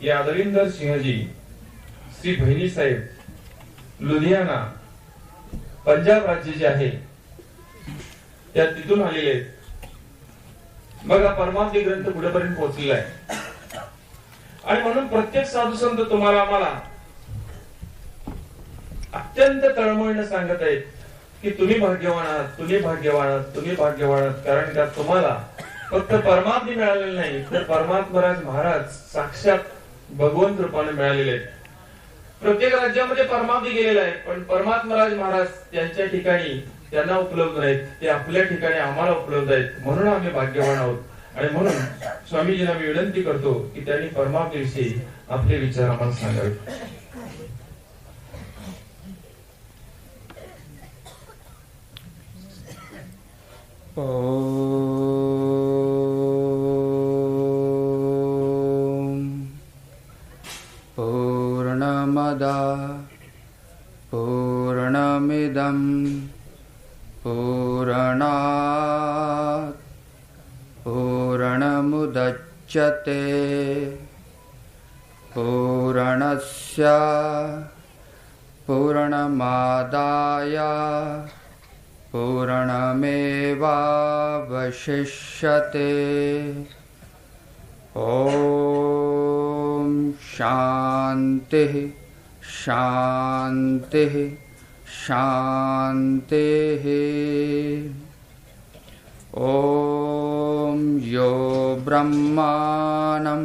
ये आदरिंदर सिंहजी श्री भैनी साहेब लुधियाना पंजाब राज्य जे आहे त्या तिथून आलेले आहेत. बघा परमार्थी ग्रंथ पुढेपर्यंत पोहोचलेला आहे. आणि म्हणून प्रत्येक साधू संत तुम्हाला आम्हाला अत्यंत तळमळीने सांगत आहेत की तुम्ही भाग्यवान आहात, तुम्ही भाग्यवान आहात, तुम्ही भाग्यवान आहात. कारण का तुम्हाला फक्त परमात्मा मिळालेले नाही तर परमात्मराज महाराज साक्षात भगवंत रूपाने मिळालेले आहेत. प्रत्येक राज्यामध्ये परमात्मा गेलेला आहे पण परमात्मराज महाराज त्यांच्या ठिकाणी त्यांना उपलब्ध नाहीत, ते आपल्या ठिकाणी आम्हाला उपलब्ध आहेत. म्हणून आम्ही भाग्यवान आहोत. आणि म्हणून स्वामीजींना मी विनंती करतो की त्यांनी परमात्मेविषयी आपले विचार आम्हाला सांगावेत. पूर्णमदा पूर्णमिदं पूर्णात् पूर्णमुदच्यते पूर्णस्य पूर्णमादाय पूर्णमेवावशिष्यते. ॐ शान्तिः शान्तिः शान्तिः. ॐ यो ब्रह्माणं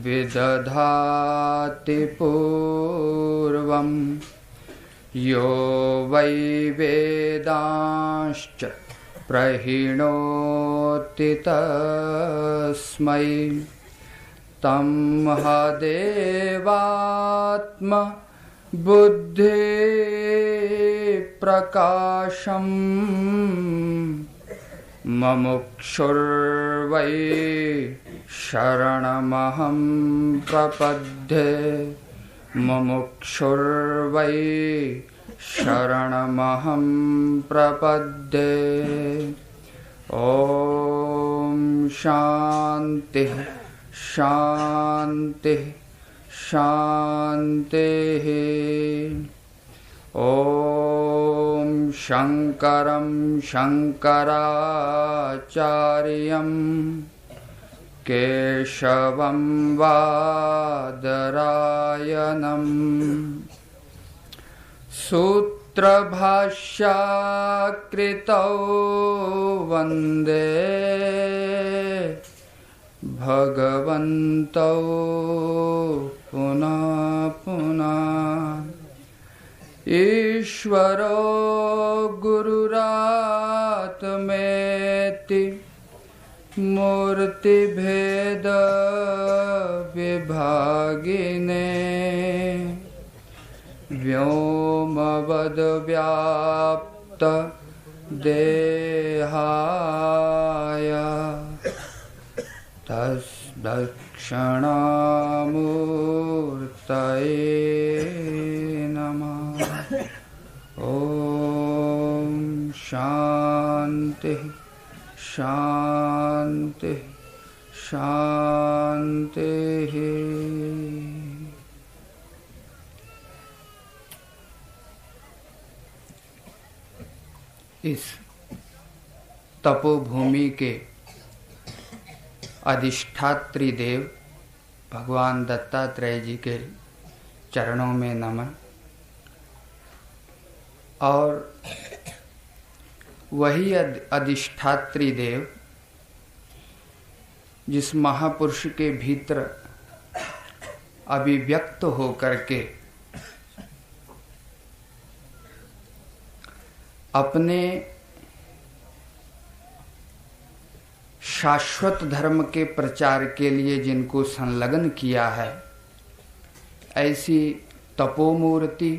विदधाति पूर्वं यो वै वेदांश्च प्रहिणोति तस्मै तं देवात्म बुद्धि प्रकाशम् मुमुक्षुर्वै शरणमहं प्रपद्ये मुमुक्षुर्वै शरणमहं प्रपद्ये. ॐ शान्तिः शान्तिः शान्तिः. ॐ शङ्करं शङ्कराचार्यं केशवं वादरायणं सूत्रभाष्यकृतौ वन्दे भगवन्तौ पुनः पुनः. ईश्वरो गुरुरात्मेति मूर्तिभेद विभागिने व्योमवद् व्याप्त देहाय तस्दक्षिणामूर्तये नमः. ॐ शान्तिः शान्तिः शान्तिः. इस तपोभूमि के अधिष्ठात्री देव भगवान दत्तात्रेय जी के चरणों में नमन. और वही अधिष्ठात्री देव जिस महापुरुष के भीतर अभिव्यक्त होकर के अपने शाश्वत धर्म के प्रचार के लिए जिनको संलग्न किया है, ऐसी तपोमूर्ति,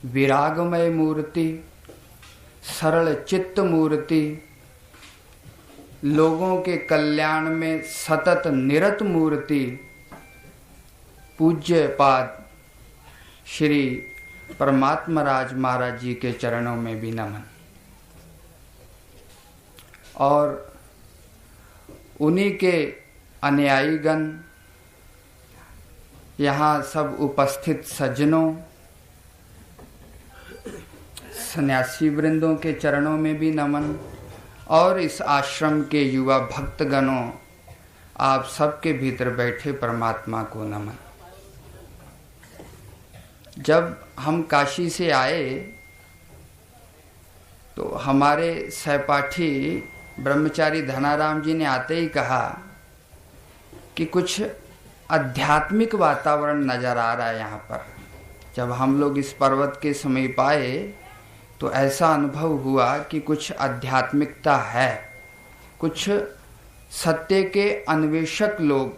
विरागमय मूर्ति, सरल चित्त मूर्ति, लोगों के कल्याण में सतत निरत मूर्ति पूज्य पाद श्री परमात्मराज महाराज जी के चरणों में भी नमन. और उन्हीं के अनुयायीगण यहाँ सब उपस्थित सज्जनों, सन्यासी वृंदों के चरणों में भी नमन, और इस आश्रम के युवा भक्तगणों, आप सबके भीतर बैठे परमात्मा को नमन। जब हम काशी से आए तो हमारे सहपाठी ब्रह्मचारी धनाराम जी ने आते ही कहा कि कुछ आध्यात्मिक वातावरण नजर आ रहा है यहाँ पर। जब हम लोग इस पर्वत के समीप आए तो ऐसा अनुभव हुआ कि कुछ आध्यात्मिकता है, कुछ सत्य के अन्वेषक लोग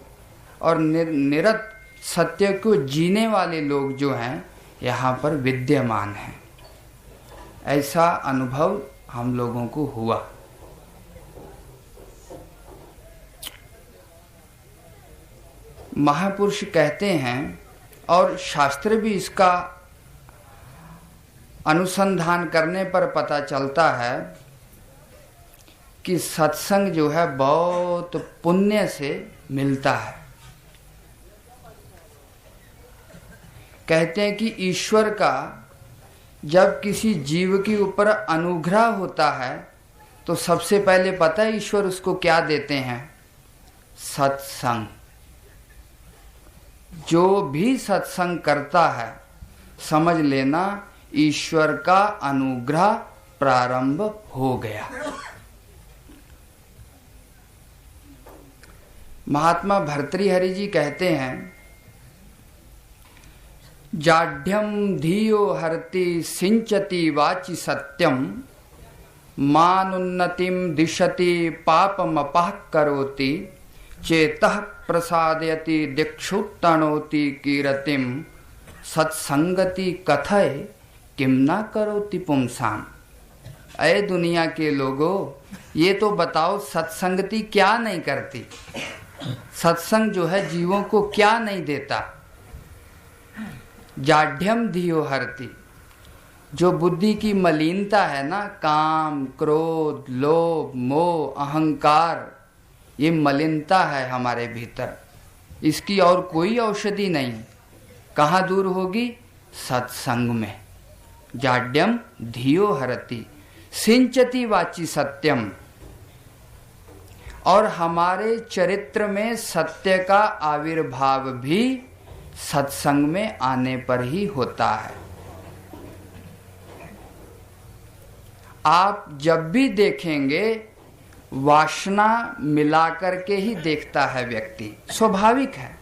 और निरत सत्य को जीने वाले लोग जो हैं यहाँ पर विद्यमान हैं। ऐसा अनुभव हम लोगों को हुआ। महापुरुष कहते हैं और शास्त्र भी इसका अनुसंधान करने पर पता चलता है कि सत्संग जो है बहुत पुण्य से मिलता है। कहते हैं कि ईश्वर का जब किसी जीव के ऊपर अनुग्रह होता है तो सबसे पहले पता है ईश्वर उसको क्या देते हैं? सत्संग। जो भी सत्संग करता है समझ लेना ईश्वर का अनुग्रह प्रारंभ हो गया। महात्मा भर्तृहरि जी कहते हैं, जाढ्यम धियो हरति सिंचति वाचि सत्यम, मानुन्नतिम दिशति पापमपः करोति, चेतः प्रसादयति दिक्षुत्तनोति कीरतिम, सत्संगति कथय किम न करोति पुंसाम। अय दुनिया के लोगों, ये तो बताओ सत्संगति क्या नहीं करती? सत्संग जो है जीवों को क्या नहीं देता? जाढ्यम धियो हरति, जो बुद्धि की मलिनता है ना, काम, क्रोध, लोभ, मोह, अहंकार, ये मलिनता है हमारे भीतर, इसकी और कोई औषधि नहीं। कहाँ दूर होगी? सत्संग में। जाड्यम धियो हरति सिंचति वाची सत्यम। और हमारे चरित्र में सत्य का आविर्भाव भी सत्संग में आने पर ही होता है। आप जब भी देखेंगे वासना मिलाकर के ही देखता है व्यक्ति, स्वाभाविक है।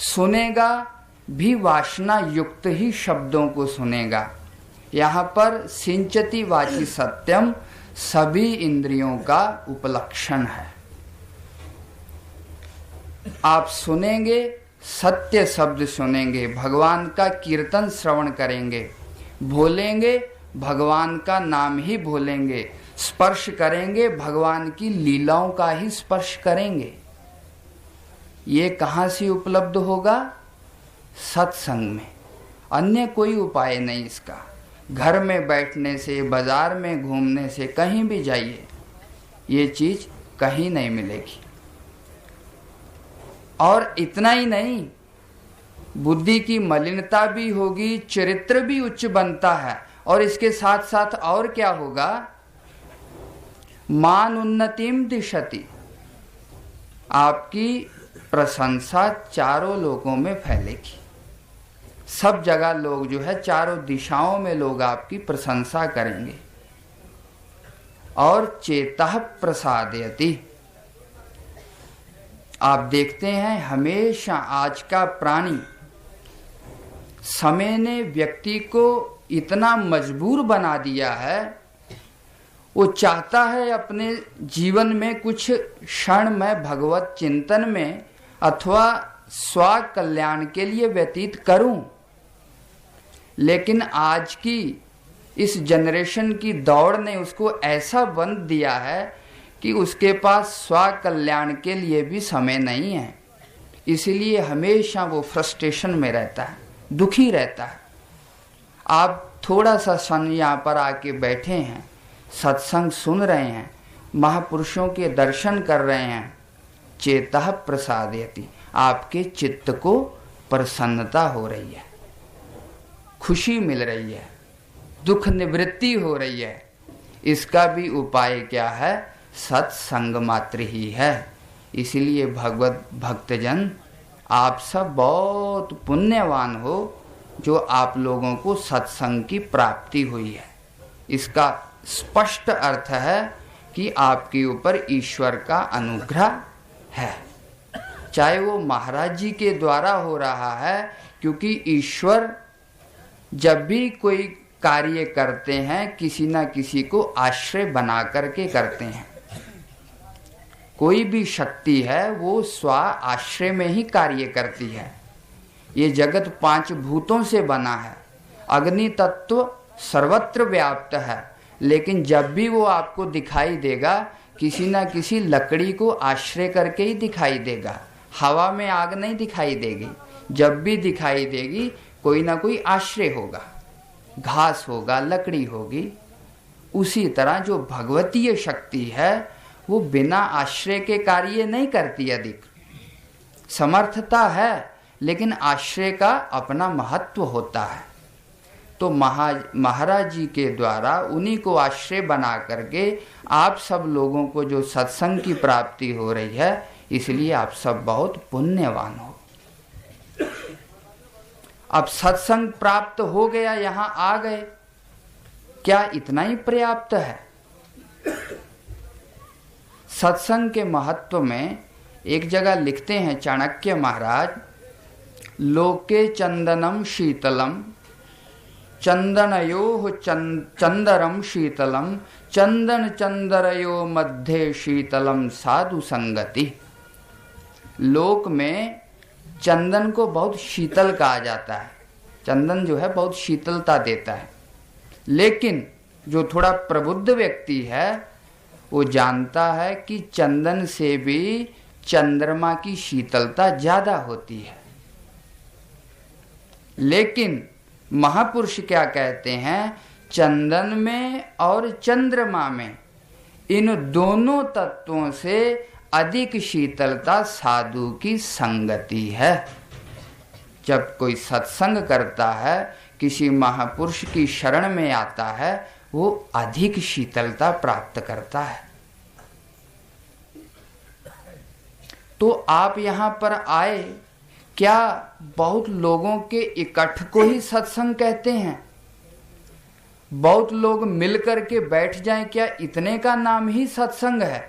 सुनेगा भी वासना युक्त ही शब्दों को सुनेगा। यहाँ पर सिंचति वाची सत्यम सभी इंद्रियों का उपलक्षण है। आप सुनेंगे, सत्य शब्द सुनेंगे, भगवान का कीर्तन श्रवण करेंगे, भोलेंगे, भगवान का नाम ही भोलेंगे, स्पर्श करेंगे, भगवान की लीलाओं का ही स्पर्श करेंगे। ये कहाँ से उपलब्ध होगा? सत्संग में। अन्य कोई उपाय नहीं इसका। घर में बैठने से, बाजार में घूमने से, कहीं भी जाइए, ये चीज कहीं नहीं मिलेगी। और इतना ही नहीं, बुद्धि की मलिनता भी होगी, चरित्र भी उच्च बनता है, और इसके साथ साथ और क्या होगा? मान उन्नतिम दिशति, आपकी प्रशंसा चारों लोगों में फैलेगी। सब जगह लोग जो है, चारों दिशाओं में लोग आपकी प्रशंसा करेंगे। और चेतः प्रसादयति, आप देखते हैं हमेशा आज का प्राणी, समय ने व्यक्ति को इतना मजबूर बना दिया है, वो चाहता है अपने जीवन में कुछ क्षण में भगवत चिंतन में अथवा स्व कल्याण के लिए व्यतीत करूं। लेकिन आज की इस जनरेशन की दौड़ ने उसको ऐसा बंद दिया है कि उसके पास स्व कल्याण के लिए भी समय नहीं है। इसलिए हमेशा वो फ्रस्ट्रेशन में रहता है, दुखी रहता है। आप थोड़ा सा क्षण यहाँ पर आके बैठे हैं, सत्संग सुन रहे हैं, महापुरुषों के दर्शन कर रहे हैं, चेतः प्रसादयति, आपके चित्त को प्रसन्नता हो रही है, खुशी मिल रही है, दुख निवृत्ति हो रही है। इसका भी उपाय क्या है? सत्संग मात्र ही है। इसलिए भगवत भक्तजन, आप सब बहुत पुण्यवान हो जो आप लोगों को सत्संग की प्राप्ति हुई है। इसका स्पष्ट अर्थ है कि आपके ऊपर ईश्वर का अनुग्रह है, चाहे वो महाराज जी के द्वारा हो रहा है, क्योंकि ईश्वर जब भी कोई कार्य करते हैं किसी ना किसी को आश्रय बना करके करते हैं। कोई भी शक्ति है वो स्व आश्रय में ही कार्य करती है। ये जगत 5 भूतों से बना है, अग्नि तत्व सर्वत्र व्याप्त है, लेकिन जब भी वो आपको दिखाई देगा किसी ना किसी लकड़ी को आश्रय करके ही दिखाई देगा। हवा में आग नहीं दिखाई देगी, जब भी दिखाई देगी कोई ना कोई आश्रय होगा, घास होगा, लकड़ी होगी। उसी तरह जो भगवतीय शक्ति है वो बिना आश्रय के कार्य नहीं करती। अधिक समर्थता है, लेकिन आश्रय का अपना महत्व होता है। तो महाराज जी के द्वारा उन्हीं को आश्रय बना करके आप सब लोगों को जो सत्संग की प्राप्ति हो रही है, इसलिए आप सब बहुत पुण्यवान हो। अब सत्संग प्राप्त हो गया, यहां आ गए, क्या इतना ही पर्याप्त है? सत्संग के महत्व में एक जगह लिखते हैं चाणक्य महाराज, लोके चंदनम शीतलम चंदनयो चंदरम शीतलम चंदन चंदरयो मध्य शीतलम साधु संगति। लोक में चंदन को बहुत शीतल कहा जाता है। चंदन जो है बहुत शीतलता देता है, लेकिन जो थोड़ा प्रबुद्ध व्यक्ति है वो जानता है कि चंदन से भी चंद्रमा की शीतलता ज्यादा होती है। लेकिन महापुरुष क्या कहते हैं? चंदन में और चंद्रमा में, इन दोनों तत्वों से अधिक शीतलता साधु की संगति है। जब कोई सत्संग करता है, किसी महापुरुष की शरण में आता है, वो अधिक शीतलता प्राप्त करता है। तो आप यहां पर आए, क्या बहुत लोगों के इकट्ठ को ही सत्संग कहते हैं? बहुत लोग मिल करके बैठ जाएं, क्या इतने का नाम ही सत्संग है?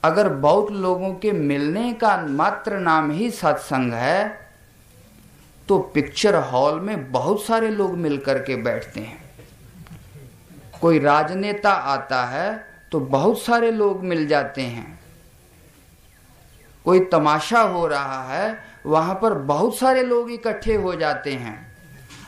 अगर बहुत लोगों के मिलने का मात्र नाम ही सत्संग है, तो पिक्चर हॉल में बहुत सारे लोग मिल करके बैठते हैं। कोई राजनेता आता है तो बहुत सारे लोग मिल जाते हैं। कोई तमाशा हो रहा है, वहां पर बहुत सारे लोग इकट्ठे हो जाते हैं।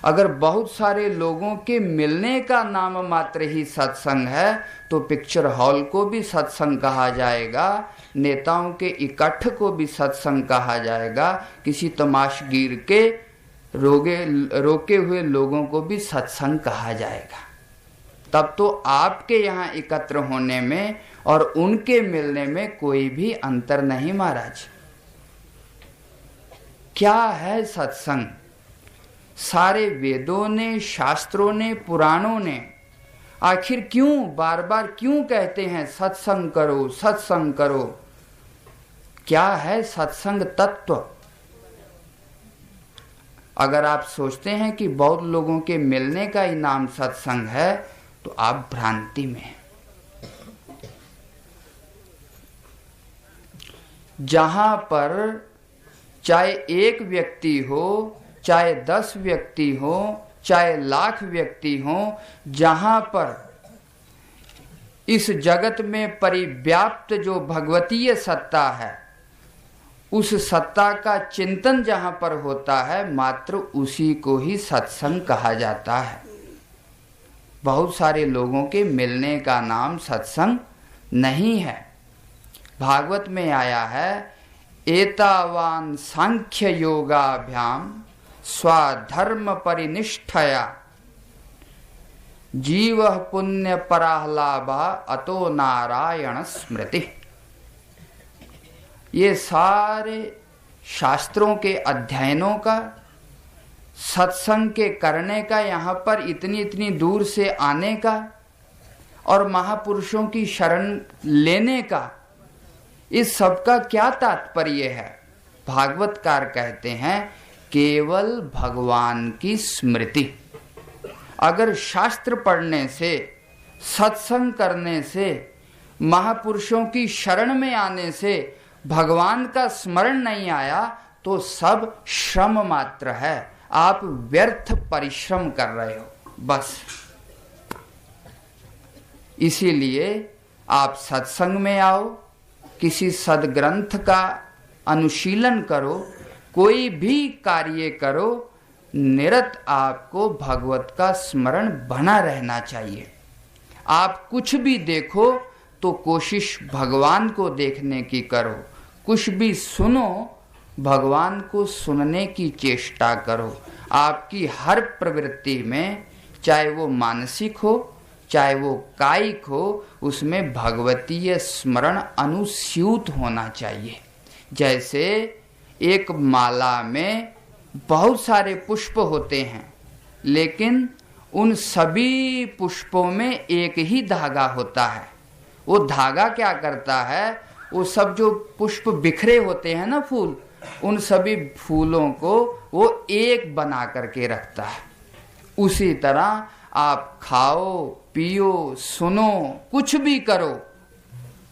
अगर बहुत सारे लोगों के मिलने का नाम मात्र ही सत्संग है, तो पिक्चर हॉल को भी सत्संग कहा जाएगा, नेताओं के इकट्ठ को भी सत्संग कहा जाएगा, किसी तमाशगीर के रोके हुए लोगों को भी सत्संग कहा जाएगा। तब तो आपके यहाँ एकत्र होने में और उनके मिलने में कोई भी अंतर नहीं महाराज। क्या है सत्संग? सारे वेदों ने, शास्त्रों ने, पुराणों ने आखिर क्यों बार बार क्यों कहते हैं सत्संग करो, सत्संग करो? क्या है सत्संग तत्व? अगर आप सोचते हैं कि बहुत लोगों के मिलने का ही नाम सत्संग है, तो आप भ्रांति में हैं। जहां पर चाहे एक व्यक्ति हो, चाहे 10 व्यक्ति हो, चाहे लाख व्यक्ति हो, जहां पर इस जगत में परिव्याप्त जो भगवतीय सत्ता है, उस सत्ता का चिंतन जहां पर होता है, मात्र उसी को ही सत्संग कहा जाता है। बहुत सारे लोगों के मिलने का नाम सत्संग नहीं है। भागवत में आया है, एतावान सांख्य योगाभ्याम स्वधर्म परिनिष्ठया जीव पुण्य पराहलाभा अतो नारायण स्मृति। ये सारे शास्त्रों के अध्ययनों का, सत्संग के करने का, यहाँ पर इतनी इतनी दूर से आने का और महापुरुषों की शरण लेने का, इस सब का क्या तात्पर्य है? भागवतकार कहते हैं केवल भगवान की स्मृति। अगर शास्त्र पढ़ने से, सत्संग करने से, महापुरुषों की शरण में आने से भगवान का स्मरण नहीं आया तो सब श्रम मात्र है, आप व्यर्थ परिश्रम कर रहे हो बस। इसीलिए आप सत्संग में आओ, किसी सद्ग्रंथ का अनुशीलन करो, कोई भी कार्य करो, निरत आपको भगवत का स्मरण बना रहना चाहिए। आप कुछ भी देखो तो कोशिश भगवान को देखने की करो, कुछ भी सुनो भगवान को सुनने की चेष्टा करो। आपकी हर प्रवृत्ति में, चाहे वो मानसिक हो चाहे वो कायिक हो, उसमें भगवतीय स्मरण अनुस्यूत होना चाहिए। जैसे एक माला में बहुत सारे पुष्प होते हैं, लेकिन उन सभी पुष्पों में एक ही धागा होता है। वो धागा क्या करता है, वो सब जो पुष्प बिखरे होते हैं ना फूल, उन सभी फूलों को वो एक बना करके रखता है। उसी तरह आप खाओ, पियो, सुनो, कुछ भी करो,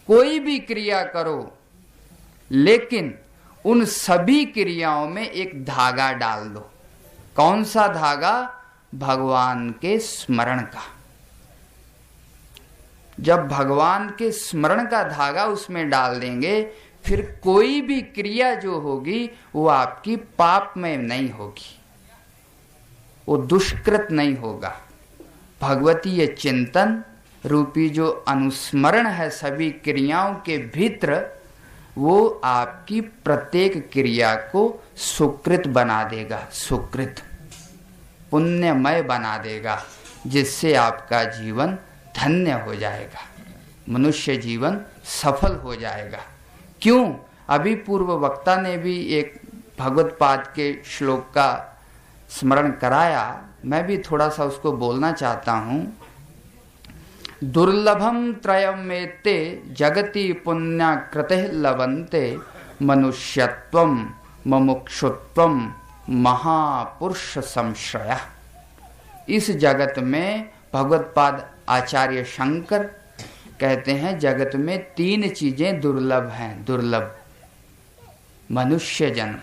कोई भी क्रिया करो, लेकिन उन सभी क्रियाओं में एक धागा डाल दो। कौन सा धागा? भगवान के स्मरण का। जब भगवान के स्मरण का धागा उसमें डाल देंगे, फिर कोई भी क्रिया जो होगी वो आपकी पाप में नहीं होगी, वो दुष्कृत नहीं होगा। भगवतीय चिंतन रूपी जो अनुस्मरण है सभी क्रियाओं के भीतर, वो आपकी प्रत्येक क्रिया को सुकृत बना देगा, सुकृत पुण्यमय बना देगा, जिससे आपका जीवन धन्य हो जाएगा, मनुष्य जीवन सफल हो जाएगा। क्यों? अभी पूर्व वक्ता ने भी एक भगवत पाद के श्लोक का स्मरण कराया, मैं भी थोड़ा सा उसको बोलना चाहता हूँ। दुर्लभम त्रयम मेते जगति पुण्याकृते लभन्ते मनुष्यत्वम मुमुक्षुत्वम महापुरुष संश्रय। इस जगत में भगवत पाद आचार्य शंकर कहते हैं जगत में 3 चीजें दुर्लभ हैं, दुर्लभ। मनुष्य जन्म,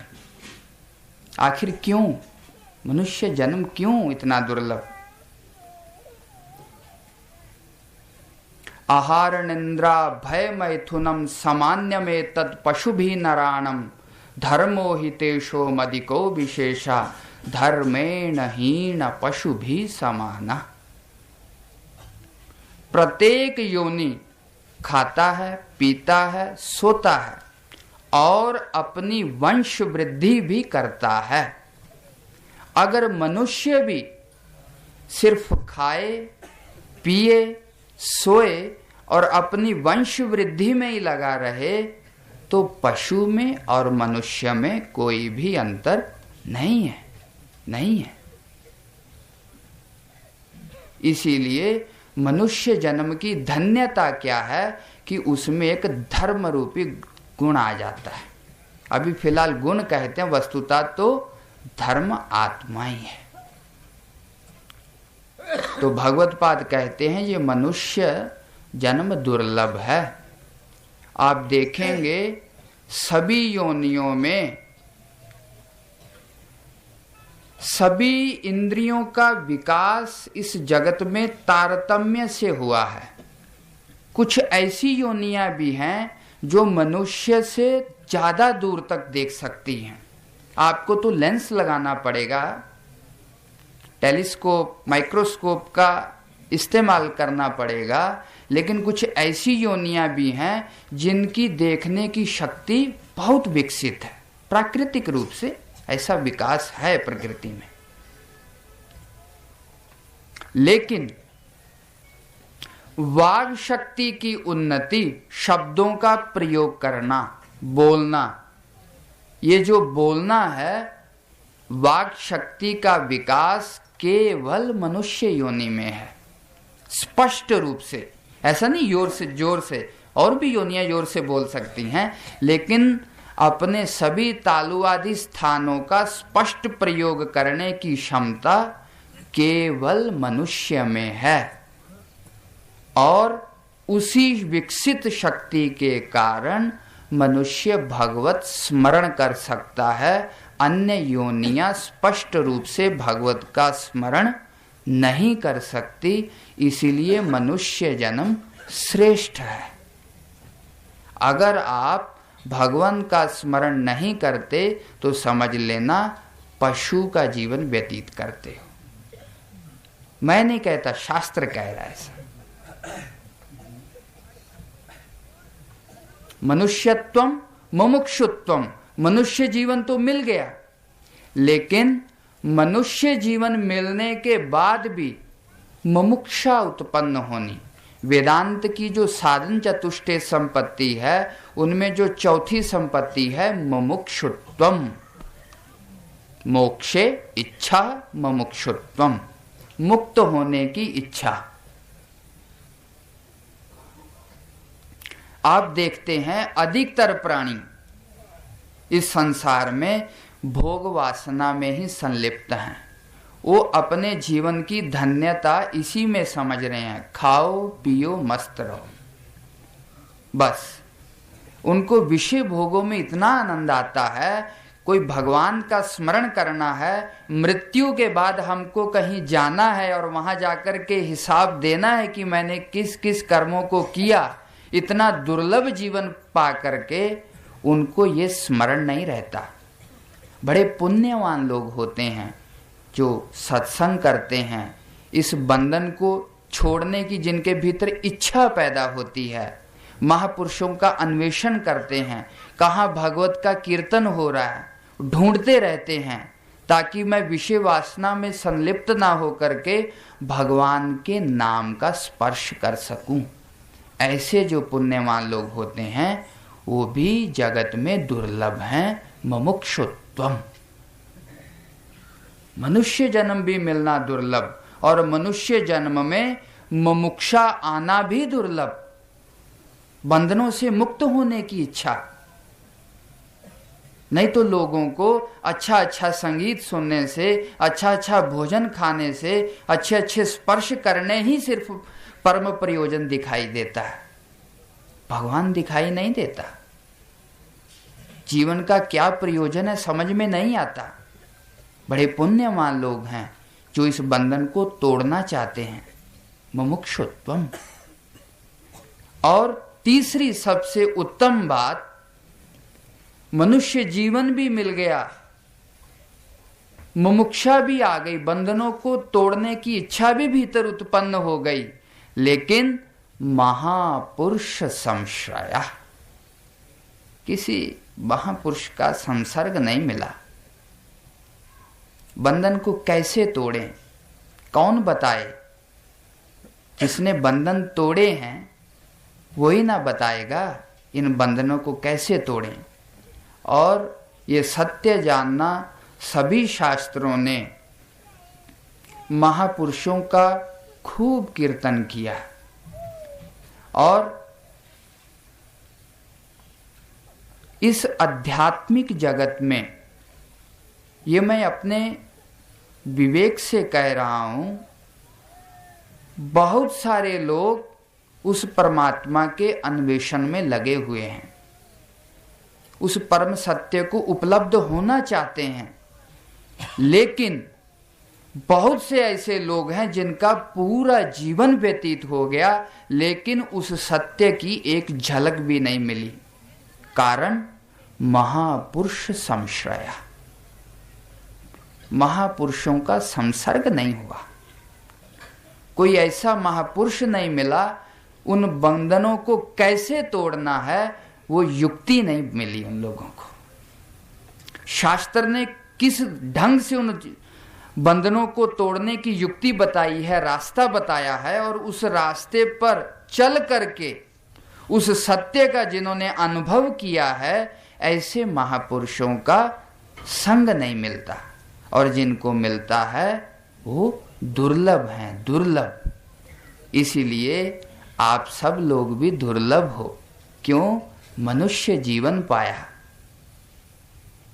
आखिर क्यों मनुष्य जन्म क्यों इतना दुर्लभ? आहार निंद्रा भय मैथुनम सामान्य में तत् पशु भी नराणम धर्मो हितेशो मदिको विशेषा धर्मेण हीन पशु भी समाना। प्रत्येक योनि खाता है, पीता है, सोता है और अपनी वंश वृद्धि भी करता है। अगर मनुष्य भी सिर्फ खाए, पिए, सोए और अपनी वंश वृद्धि में ही लगा रहे तो पशु में और मनुष्य में कोई भी अंतर नहीं है, नहीं है। इसीलिए मनुष्य जन्म की धन्यता क्या है कि उसमें एक धर्म रूपी गुण आ जाता है। अभी फिलहाल गुण कहते हैं, वस्तुतः तो धर्म आत्मा ही है। तो भगवत पाद कहते हैं ये मनुष्य जन्म दुर्लभ है। आप देखेंगे सभी योनियों में सभी इंद्रियों का विकास इस जगत में तारतम्य से हुआ है। कुछ ऐसी योनियां भी हैं जो मनुष्य से ज्यादा दूर तक देख सकती हैं। आपको तो लेंस लगाना पड़ेगा, टेलीस्कोप, माइक्रोस्कोप का इस्तेमाल करना पड़ेगा, लेकिन कुछ ऐसी योनियां भी हैं जिनकी देखने की शक्ति बहुत विकसित है। प्राकृतिक रूप से ऐसा विकास है प्रकृति में। लेकिन वाग शक्ति की उन्नति, शब्दों का प्रयोग करना, बोलना, ये जो बोलना है, वाक शक्ति का विकास केवल मनुष्य योनि में है, स्पष्ट रूप से। ऐसा नहीं जोर से, और भी योनियां जोर से बोल सकती हैं, लेकिन अपने सभी तालु आदि स्थानों का स्पष्ट प्रयोग करने की क्षमता केवल मनुष्य में है। और उसी विकसित शक्ति के कारण मनुष्य भगवत स्मरण कर सकता है। अन्य योनियां स्पष्ट रूप से भगवत का स्मरण नहीं कर सकती, इसीलिए मनुष्य जन्म श्रेष्ठ है। अगर आप भगवान का स्मरण नहीं करते तो समझ लेना पशु का जीवन व्यतीत करते हो। मैं नहीं कहता, शास्त्र कह रहा है ऐसा। मनुष्यत्वम मुमुक्षुत्वम, मनुष्य जीवन तो मिल गया, लेकिन मनुष्य जीवन मिलने के बाद भी मुमुक्षा उत्पन्न होनी। वेदांत की जो साधन चतुष्टय संपत्ति है, उनमें जो चौथी संपत्ति है मुमुक्षुत्वम, मोक्षे इच्छा मुमुक्षुत्वम, मुक्त होने की इच्छा। आप देखते हैं अधिकतर प्राणी इस संसार में भोग वासना में ही संलिप्त हैं। वो अपने जीवन की धन्यता इसी में समझ रहे हैं, खाओ पियो मस्त रहो, बस। उनको विषय भोगों में इतना आनंद आता है। कोई भगवान का स्मरण करना है, मृत्यु के बाद हमको कहीं जाना है और वहां जाकर के हिसाब देना है कि मैंने किस किस कर्मों को किया, इतना दुर्लभ जीवन पा करके उनको ये स्मरण नहीं रहता। बड़े पुण्यवान लोग होते हैं जो सत्संग करते हैं, इस बंधन को छोड़ने की जिनके भीतर इच्छा पैदा होती है, महापुरुषों का अन्वेषण करते हैं, कहाँ भगवत का कीर्तन हो रहा है, ढूंढते रहते हैं, ताकि मैं विषय वासना में संलिप्त ना हो करके भगवान के नाम का स्पर्श कर सकूं। ऐसे जो पुण्यवान लोग होते हैं वो भी जगत में दुर्लभ हैं। मुमुक्षुत्वम, मनुष्य जन्म भी मिलना दुर्लभ, और मनुष्य जन्म में मुमुक्षा आना भी दुर्लभ। बंधनों से मुक्त होने की इच्छा। नहीं तो लोगों को अच्छा अच्छा संगीत सुनने से, अच्छा अच्छा भोजन खाने से, अच्छे अच्छे स्पर्श करने ही सिर्फ परम प्रयोजन दिखाई देता है, भगवान दिखाई नहीं देता। जीवन का क्या प्रयोजन है समझ में नहीं आता। बड़े पुण्यवान लोग हैं जो इस बंधन को तोड़ना चाहते हैं, मुमुक्षुत्वम। और तीसरी सबसे उत्तम बात, मनुष्य जीवन भी मिल गया, मुमुक्षा भी आ गई, बंधनों को तोड़ने की इच्छा भी भीतर उत्पन्न हो गई, लेकिन महापुरुष संश्रय, किसी महापुरुष का संसर्ग नहीं मिला। बंधन को कैसे तोड़ें, कौन बताए? जिसने बंधन तोड़े हैं वही ना बताएगा इन बंधनों को कैसे तोड़ें। और ये सत्य जानना, सभी शास्त्रों ने महापुरुषों का खूब कीर्तन किया। और इस आध्यात्मिक जगत में, ये मैं अपने विवेक से कह रहा हूं, बहुत सारे लोग उस परमात्मा के अन्वेषण में लगे हुए हैं, उस परम सत्य को उपलब्ध होना चाहते हैं, लेकिन बहुत से ऐसे लोग हैं जिनका पूरा जीवन व्यतीत हो गया, लेकिन उस सत्य की एक झलक भी नहीं मिली। कारण महापुरुष संश्रय, महापुरुषों का संसर्ग नहीं हुआ। कोई ऐसा महापुरुष नहीं मिला, उन बंधनों को कैसे तोड़ना है वो युक्ति नहीं मिली उन लोगों को। शास्त्र ने किस ढंग से उन बंधनों को तोड़ने की युक्ति बताई है, रास्ता बताया है, और उस रास्ते पर चल करके उस सत्य का जिन्होंने अनुभव किया है, ऐसे महापुरुषों का संग नहीं मिलता, और जिनको मिलता है वो दुर्लभ हैं, दुर्लभ। इसीलिए आप सब लोग भी दुर्लभ हो। क्यों? मनुष्य जीवन पाया।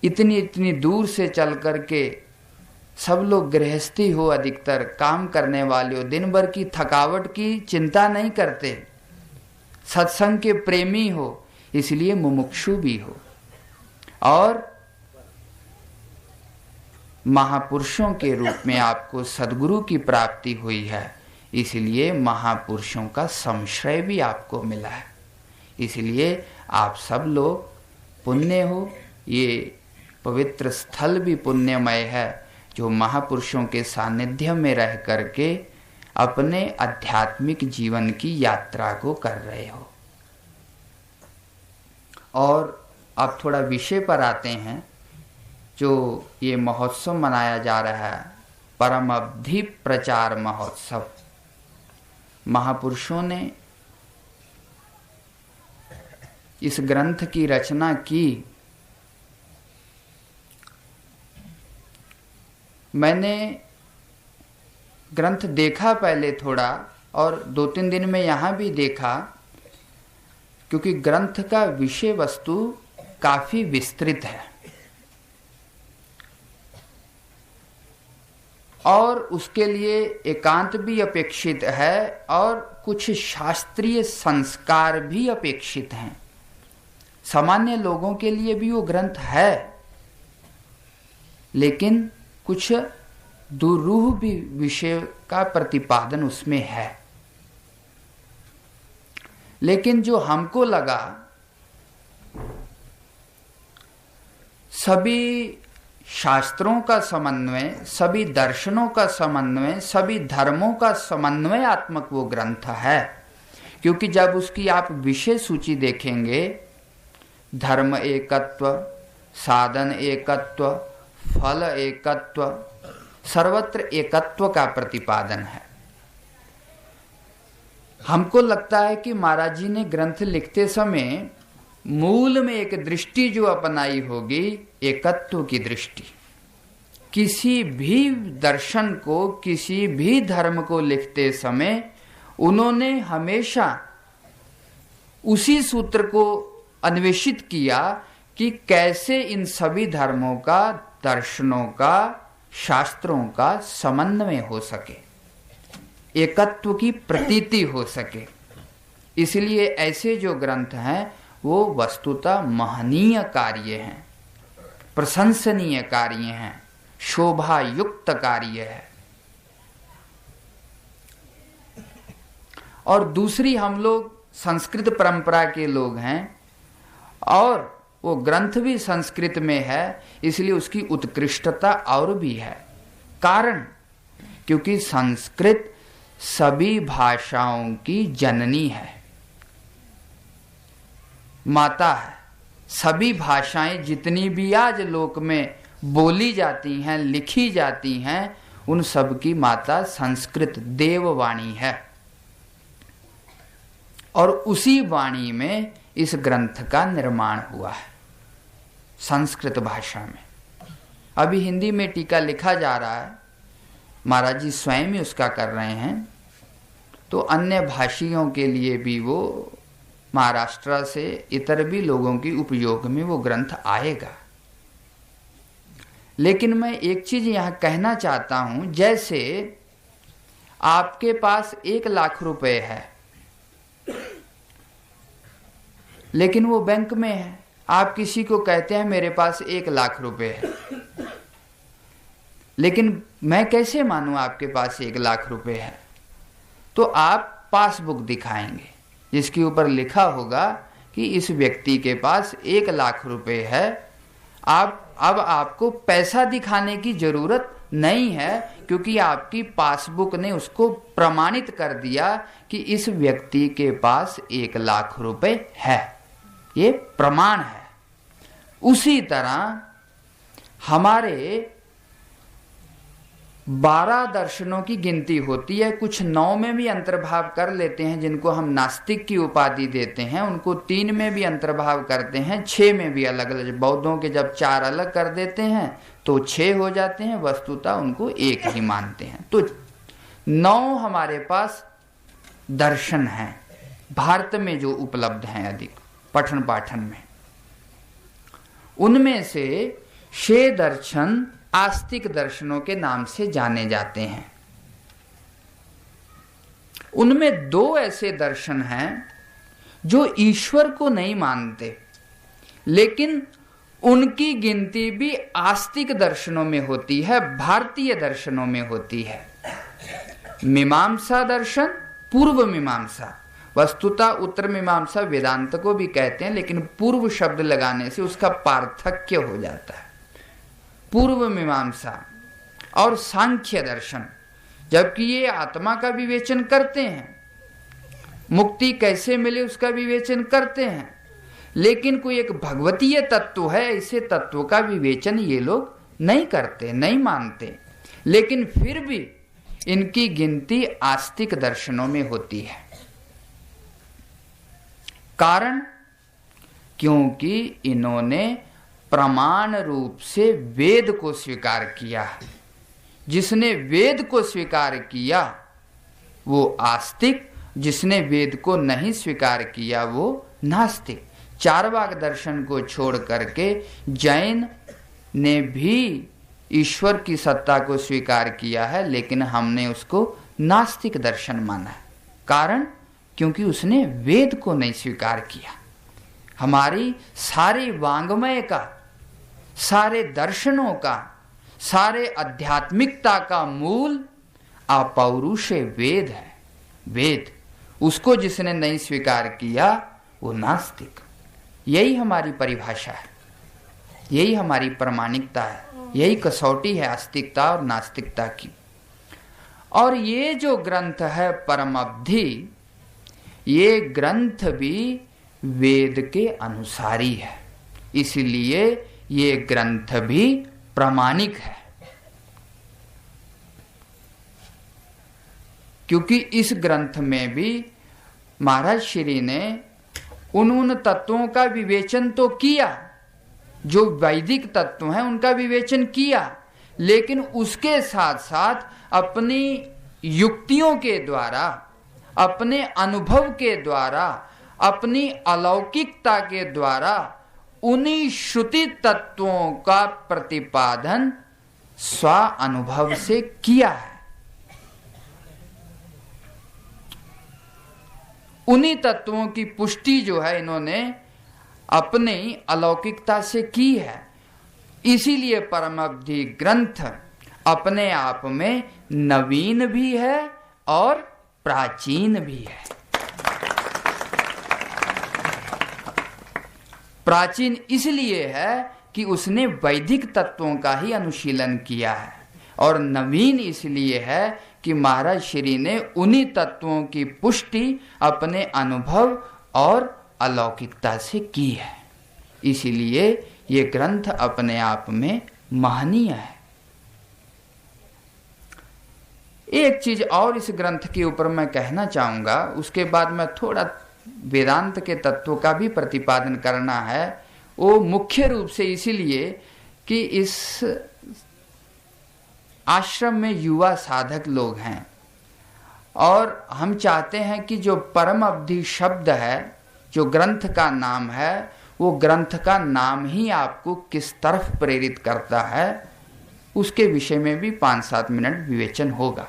इतनी इतनी दूर से चल करके सब लोग गृहस्थी हो, अधिकतर काम करने वाले हो, दिन भर की थकावट की चिंता नहीं करते, सत्संग के प्रेमी हो, इसलिए मुमुक्षु भी हो। और महापुरुषों के रूप में आपको सद्गुरु की प्राप्ति हुई है, इसलिए महापुरुषों का संश्रय भी आपको मिला है। इसलिए आप सब लोग पुण्य हो। ये पवित्र स्थल भी पुण्यमय है, जो महापुरुषों के सानिध्य में रह करके अपने आध्यात्मिक जीवन की यात्रा को कर रहे हो। और अब थोड़ा विषय पर आते हैं। जो ये महोत्सव मनाया जा रहा है, परम अवधि प्रचार महोत्सव, महापुरुषों ने इस ग्रंथ की रचना की। मैंने ग्रंथ देखा पहले थोड़ा, और 2-3 दिन में यहाँ भी देखा, क्योंकि ग्रंथ का विषय वस्तु काफी विस्तृत है और उसके लिए एकांत भी अपेक्षित है और कुछ शास्त्रीय संस्कार भी अपेक्षित हैं। सामान्य लोगों के लिए भी वो ग्रंथ है, लेकिन कुछ दुरूह भी विषय का प्रतिपादन उसमें है। लेकिन जो हमको लगा, सभी शास्त्रों का समन्वय, सभी दर्शनों का समन्वय, सभी धर्मों का समन्वयात्मक वो ग्रंथ है। क्योंकि जब उसकी आप विषय सूची देखेंगे, धर्म एकत्व, साधन एकत्व, फल एकत्व, सर्वत्र एकत्व का प्रतिपादन है। हमको लगता है कि महाराज जी ने ग्रंथ लिखते समय मूल में एक दृष्टि जो अपनाई होगी, एकत्व की दृष्टि। किसी भी दर्शन को, किसी भी धर्म को लिखते समय उन्होंने हमेशा उसी सूत्र को अन्वेषित किया कि कैसे इन सभी धर्मों का, दर्शनों का, शास्त्रों का समन्वय हो सके, एकत्व की प्रतीति हो सके। इसलिए ऐसे जो ग्रंथ हैं वो वस्तुतः महनीय कार्य हैं, प्रशंसनीय कार्य हैं, शोभा युक्त कार्य है। और दूसरी, हम लोग संस्कृत परंपरा के लोग हैं और वो ग्रंथ भी संस्कृत में है, इसलिए उसकी उत्कृष्टता और भी है। कारण, क्योंकि संस्कृत सभी भाषाओं की जननी है, माता है। सभी भाषाएं जितनी भी आज लोक में बोली जाती हैं, लिखी जाती हैं, उन सब की माता संस्कृत देववाणी है। और उसी वाणी में इस ग्रंथ का निर्माण हुआ है, संस्कृत भाषा में। अभी हिंदी में टीका लिखा जा रहा है, महाराज जी स्वयं ही उसका कर रहे हैं, तो अन्य भाषियों के लिए भी वो महाराष्ट्र से इतर भी लोगों की उपयोग में वो ग्रंथ आएगा। लेकिन मैं एक चीज यहां कहना चाहता हूं, जैसे आपके पास 1 लाख रुपए है, लेकिन वो बैंक में है। आप किसी को कहते हैं मेरे पास 1 लाख रुपए है, लेकिन मैं कैसे मानूं आपके पास 1 लाख रुपए है? तो आप पासबुक दिखाएंगे जिसके ऊपर लिखा होगा कि इस व्यक्ति के पास 1 लाख रुपए है। अब आपको पैसा दिखाने की जरूरत नहीं है, क्योंकि आपकी पासबुक ने उसको प्रमाणित कर दिया कि इस व्यक्ति के पास 1 लाख रुपए है। ये प्रमाण है। उसी तरह हमारे 12 दर्शनों की गिनती होती है। कुछ 9 में भी अंतर्भाव कर लेते हैं, जिनको हम नास्तिक की उपाधि देते हैं, उनको 3 में भी अंतर्भाव करते हैं, 6 में भी अलग अलग। बौद्धों के जब 4 अलग कर देते हैं तो 6 हो जाते हैं, वस्तुतः उनको एक ही मानते हैं। तो 9 हमारे पास दर्शन हैं भारत में जो उपलब्ध हैं अधिक पठन पाठन में। उनमें से 6 दर्शन आस्तिक दर्शनों के नाम से जाने जाते हैं। उनमें 2 ऐसे दर्शन हैं जो ईश्वर को नहीं मानते, लेकिन उनकी गिनती भी आस्तिक दर्शनों में होती है, भारतीय दर्शनों में होती है। मीमांसा दर्शन, पूर्व मीमांसा। वस्तुतः उत्तर मीमांसा वेदांत को भी कहते हैं, लेकिन पूर्व शब्द लगाने से उसका पार्थक्य हो जाता है। पूर्व मीमांसा और सांख्य दर्शन, जबकि ये आत्मा का विवेचन करते हैं, मुक्ति कैसे मिले उसका विवेचन करते हैं, लेकिन कोई एक भगवतीय तत्व है, ऐसे तत्व का विवेचन ये लोग नहीं करते, नहीं मानते। लेकिन फिर भी इनकी गिनती आस्तिक दर्शनों में होती है। कारण, क्योंकि इन्होंने प्रमाण रूप से वेद को स्वीकार किया है। जिसने वेद को स्वीकार किया वो आस्तिक, जिसने वेद को नहीं स्वीकार किया वो नास्तिक। चार्वाक दर्शन को छोड़ करके जैन ने भी ईश्वर की सत्ता को स्वीकार किया है, लेकिन हमने उसको नास्तिक दर्शन माना है। कारण, क्योंकि उसने वेद को नहीं स्वीकार किया। हमारी सारी वांग्मय का, सारे दर्शनों का, सारे आध्यात्मिकता का मूल अपौरुष वेद है। वेद, उसको जिसने नहीं स्वीकार किया वो नास्तिक। यही हमारी परिभाषा है, यही हमारी प्रामाणिकता है, यही कसौटी है आस्तिकता और नास्तिकता की। और ये जो ग्रंथ है परमअवधि, ये ग्रंथ भी वेद के अनुसारी है, इसलिए ये ग्रंथ भी प्रामाणिक है। क्योंकि इस ग्रंथ में भी महाराज श्री ने उन तत्वों का विवेचन तो किया, जो वैदिक तत्व हैं उनका विवेचन किया, लेकिन उसके साथ साथ अपनी युक्तियों के द्वारा, अपने अनुभव के द्वारा, अपनी अलौकिकता के द्वारा उन्हीं श्रुति तत्वों का प्रतिपादन स्व अनुभव से किया है। उन्हीं तत्वों की पुष्टि जो है इन्होंने अपनी अलौकिकता से की है। इसीलिए परमअवधि ग्रंथ अपने आप में नवीन भी है और प्राचीन भी है। प्राचीन इसलिए है कि उसने वैदिक तत्वों का ही अनुशीलन किया है, और नवीन इसलिए है कि महाराज श्री ने उन्हीं तत्वों की पुष्टि अपने अनुभव और अलौकिकता से की है। इसीलिए ये ग्रंथ अपने आप में महनीय है। एक चीज और इस ग्रंथ के ऊपर मैं कहना चाहूंगा, उसके बाद मैं थोड़ा वेदांत के तत्वों का भी प्रतिपादन करना है। वो मुख्य रूप से इसीलिए कि इस आश्रम में युवा साधक लोग हैं, और हम चाहते हैं कि जो परम अवधि शब्द है, जो ग्रंथ का नाम है, वो ग्रंथ का नाम ही आपको किस तरफ प्रेरित करता है, उसके विषय में भी 5-7 मिनट विवेचन होगा।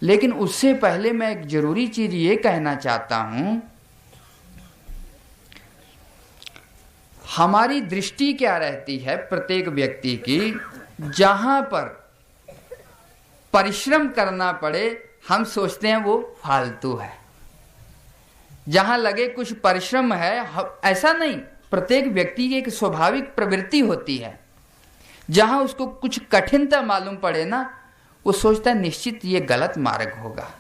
लेकिन उससे पहले मैं एक जरूरी चीज ये कहना चाहता हूं, हमारी दृष्टि क्या रहती है प्रत्येक व्यक्ति की, जहां पर परिश्रम करना पड़े हम सोचते हैं वो फालतू है। जहां लगे कुछ परिश्रम है, ऐसा नहीं, प्रत्येक व्यक्ति की एक स्वाभाविक प्रवृत्ति होती है। जहां उसको कुछ कठिनता मालूम पड़े ना, वो सोचता है निश्चित ये गलत मार्ग होगा।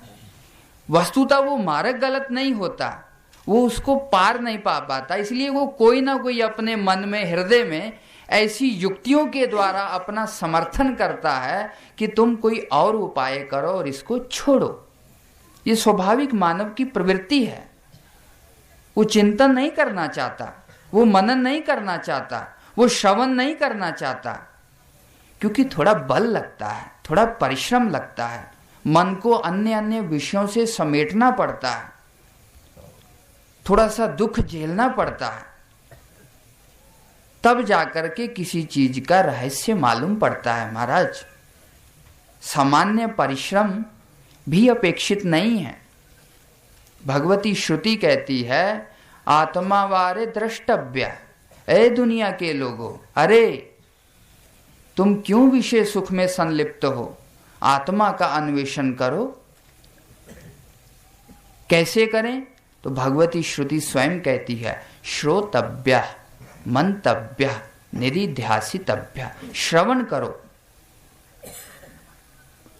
वस्तुतः वो मार्ग गलत नहीं होता, वो उसको पार नहीं पा पाता, इसलिए वो कोई ना कोई अपने मन में, हृदय में ऐसी युक्तियों के द्वारा अपना समर्थन करता है कि तुम कोई और उपाय करो और इसको छोड़ो। ये स्वाभाविक मानव की प्रवृत्ति है। वो चिंतन नहीं करना चाहता, वो मनन नहीं करना चाहता, वो श्रवण नहीं करना चाहता, क्योंकि थोड़ा बल लगता है, थोड़ा परिश्रम लगता है, मन को अन्य अन्य विषयों से समेटना पड़ता है, थोड़ा सा दुख झेलना पड़ता है, तब जाकर के किसी चीज का रहस्य मालूम पड़ता है। महाराज, सामान्य परिश्रम भी अपेक्षित नहीं है। भगवती श्रुति कहती है, आत्मा वारे द्रष्टव्य। ए दुनिया के लोगों, अरे तुम क्यों विषय सुख में संलिप्त हो? आत्मा का अन्वेषण करो। कैसे करें? तो भगवती श्रुति स्वयं कहती है, श्रोतव्य, मंतव्य, निधिध्यासितव्य। श्रवण करो,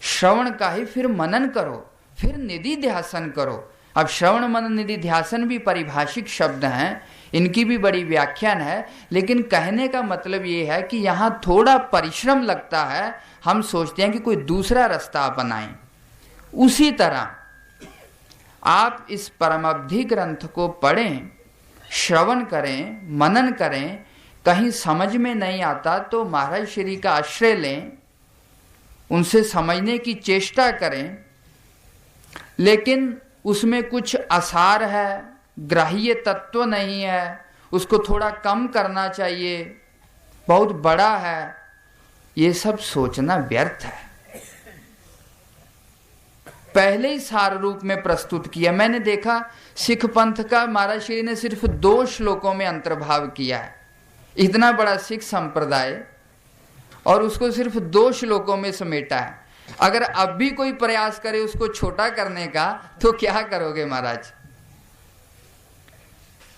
श्रवण का ही फिर मनन करो, फिर निधिध्यासन करो। अब श्रवण मनन निधिध्यासन भी पारिभाषिक शब्द हैं, इनकी भी बड़ी व्याख्यान है, लेकिन कहने का मतलब ये है कि यहाँ थोड़ा परिश्रम लगता है। हम सोचते हैं कि कोई दूसरा रास्ता अपनाएं। उसी तरह आप इस परमावधि ग्रंथ को पढ़ें, श्रवण करें, मनन करें। कहीं समझ में नहीं आता तो महाराज श्री का आश्रय लें, उनसे समझने की चेष्टा करें, लेकिन उसमें कुछ आसार है, ग्राह्य तत्व नहीं है, उसको थोड़ा कम करना चाहिए, बहुत बड़ा है, ये सब सोचना व्यर्थ है। पहले ही सार रूप में प्रस्तुत किया। मैंने देखा सिख पंथ का महाराज श्री ने सिर्फ 2 श्लोकों में अंतर्भाव किया है। इतना बड़ा सिख संप्रदाय और उसको सिर्फ 2 श्लोकों में समेटा है। अगर अब भी कोई प्रयास करे उसको छोटा करने का, तो क्या करोगे महाराज?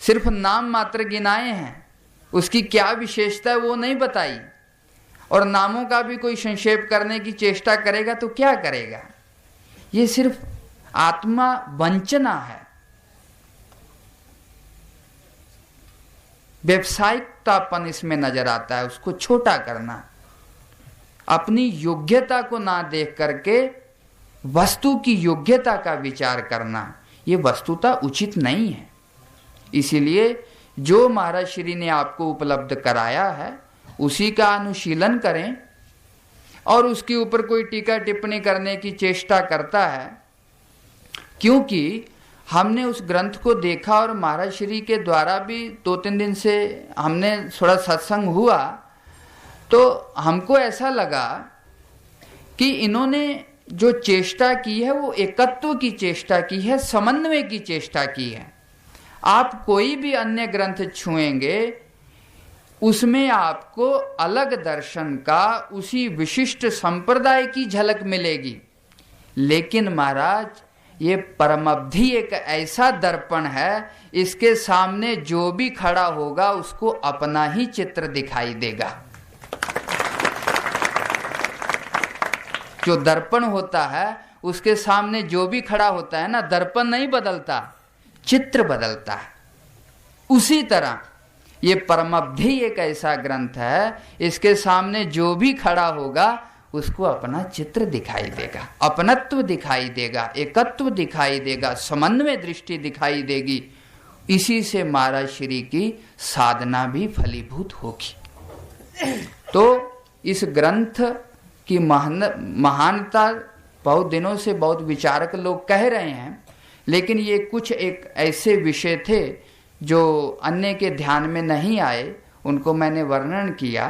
सिर्फ नाम मात्र गिनाए हैं, उसकी क्या विशेषता है वो नहीं बताई, और नामों का भी कोई संक्षेप करने की चेष्टा करेगा तो क्या करेगा? ये सिर्फ आत्मा वंचना है, व्यावसायिकतापन इसमें नजर आता है। उसको छोटा करना, अपनी योग्यता को ना देख करके वस्तु की योग्यता का विचार करना, ये वस्तुतः उचित नहीं है। इसीलिए जो महाराज श्री ने आपको उपलब्ध कराया है उसी का अनुशीलन करें, और उसके ऊपर कोई टीका टिप्पणी करने की चेष्टा करता है, क्योंकि हमने उस ग्रंथ को देखा और महाराज श्री के द्वारा भी 2-3 दिन से हमने थोड़ा सत्संग हुआ, तो हमको ऐसा लगा कि इन्होंने जो चेष्टा की है वो एकत्व की चेष्टा की है, समन्वय की चेष्टा की है। आप कोई भी अन्य ग्रंथ छुएंगे उसमें आपको अलग दर्शन का, उसी विशिष्ट संप्रदाय की झलक मिलेगी, लेकिन महाराज ये परमावधि एक ऐसा दर्पण है, इसके सामने जो भी खड़ा होगा उसको अपना ही चित्र दिखाई देगा। जो दर्पण होता है उसके सामने जो भी खड़ा होता है ना, दर्पण नहीं बदलता, चित्र बदलता है। उसी तरह ये परमावधि एक ऐसा ग्रंथ है, इसके सामने जो भी खड़ा होगा उसको अपना चित्र दिखाई देगा, अपनत्व दिखाई देगा, एकत्व दिखाई देगा, समन्वय दृष्टि दिखाई देगी। इसी से महाराज श्री की साधना भी फलीभूत होगी। तो इस ग्रंथ की महानता बहुत दिनों से बहुत विचारक लोग कह रहे हैं, लेकिन ये कुछ एक ऐसे विषय थे जो अन्य के ध्यान में नहीं आए, उनको मैंने वर्णन किया।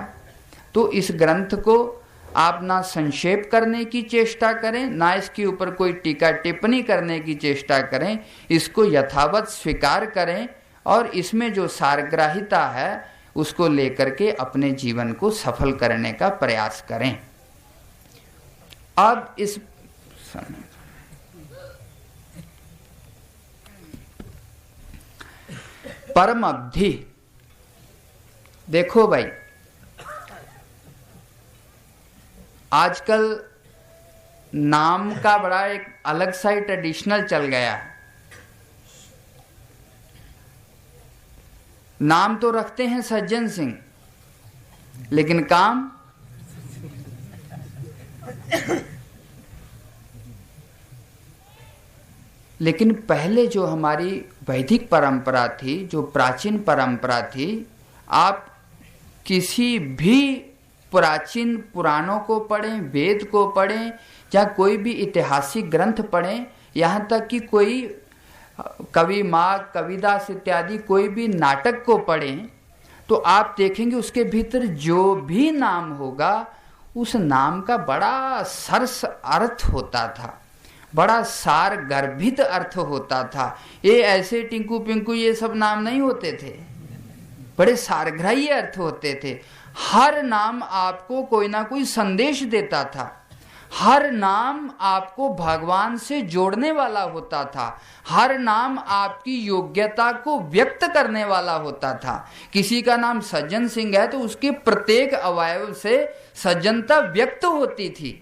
तो इस ग्रंथ को आप ना संक्षेप करने की चेष्टा करें, ना इसके ऊपर कोई टीका टिप्पणी करने की चेष्टा करें, इसको यथावत स्वीकार करें और इसमें जो सारग्राहिता है उसको लेकर के अपने जीवन को सफल करने का प्रयास करें। अब इस परम अवधि देखो भाई, आजकल नाम का बड़ा एक अलग सा ही ट्रेडिशनल चल गया है। नाम तो रखते हैं सज्जन सिंह, लेकिन काम लेकिन पहले जो हमारी वैदिक परंपरा थी, जो प्राचीन परंपरा थी, आप किसी भी प्राचीन पुराणों को पढ़ें, वेद को पढ़ें, या कोई भी ऐतिहासिक ग्रंथ पढ़ें, यहाँ तक कि कोई कवि माग, कविदास इत्यादि कोई भी नाटक को पढ़ें, तो आप देखेंगे उसके भीतर जो भी नाम होगा उस नाम का बड़ा सरस अर्थ होता था, बड़ा सार गर्भित अर्थ होता था। ये ऐसे टिंकू पिंकू ये सब नाम नहीं होते थे, बड़े सारग्राही अर्थ होते थे। हर नाम आपको कोई ना कोई संदेश देता था, हर नाम आपको भगवान से जोड़ने वाला होता था, हर नाम आपकी योग्यता को व्यक्त करने वाला होता था। किसी का नाम सज्जन सिंह है तो उसके प्रत्येक अवयव से सज्जनता व्यक्त होती थी।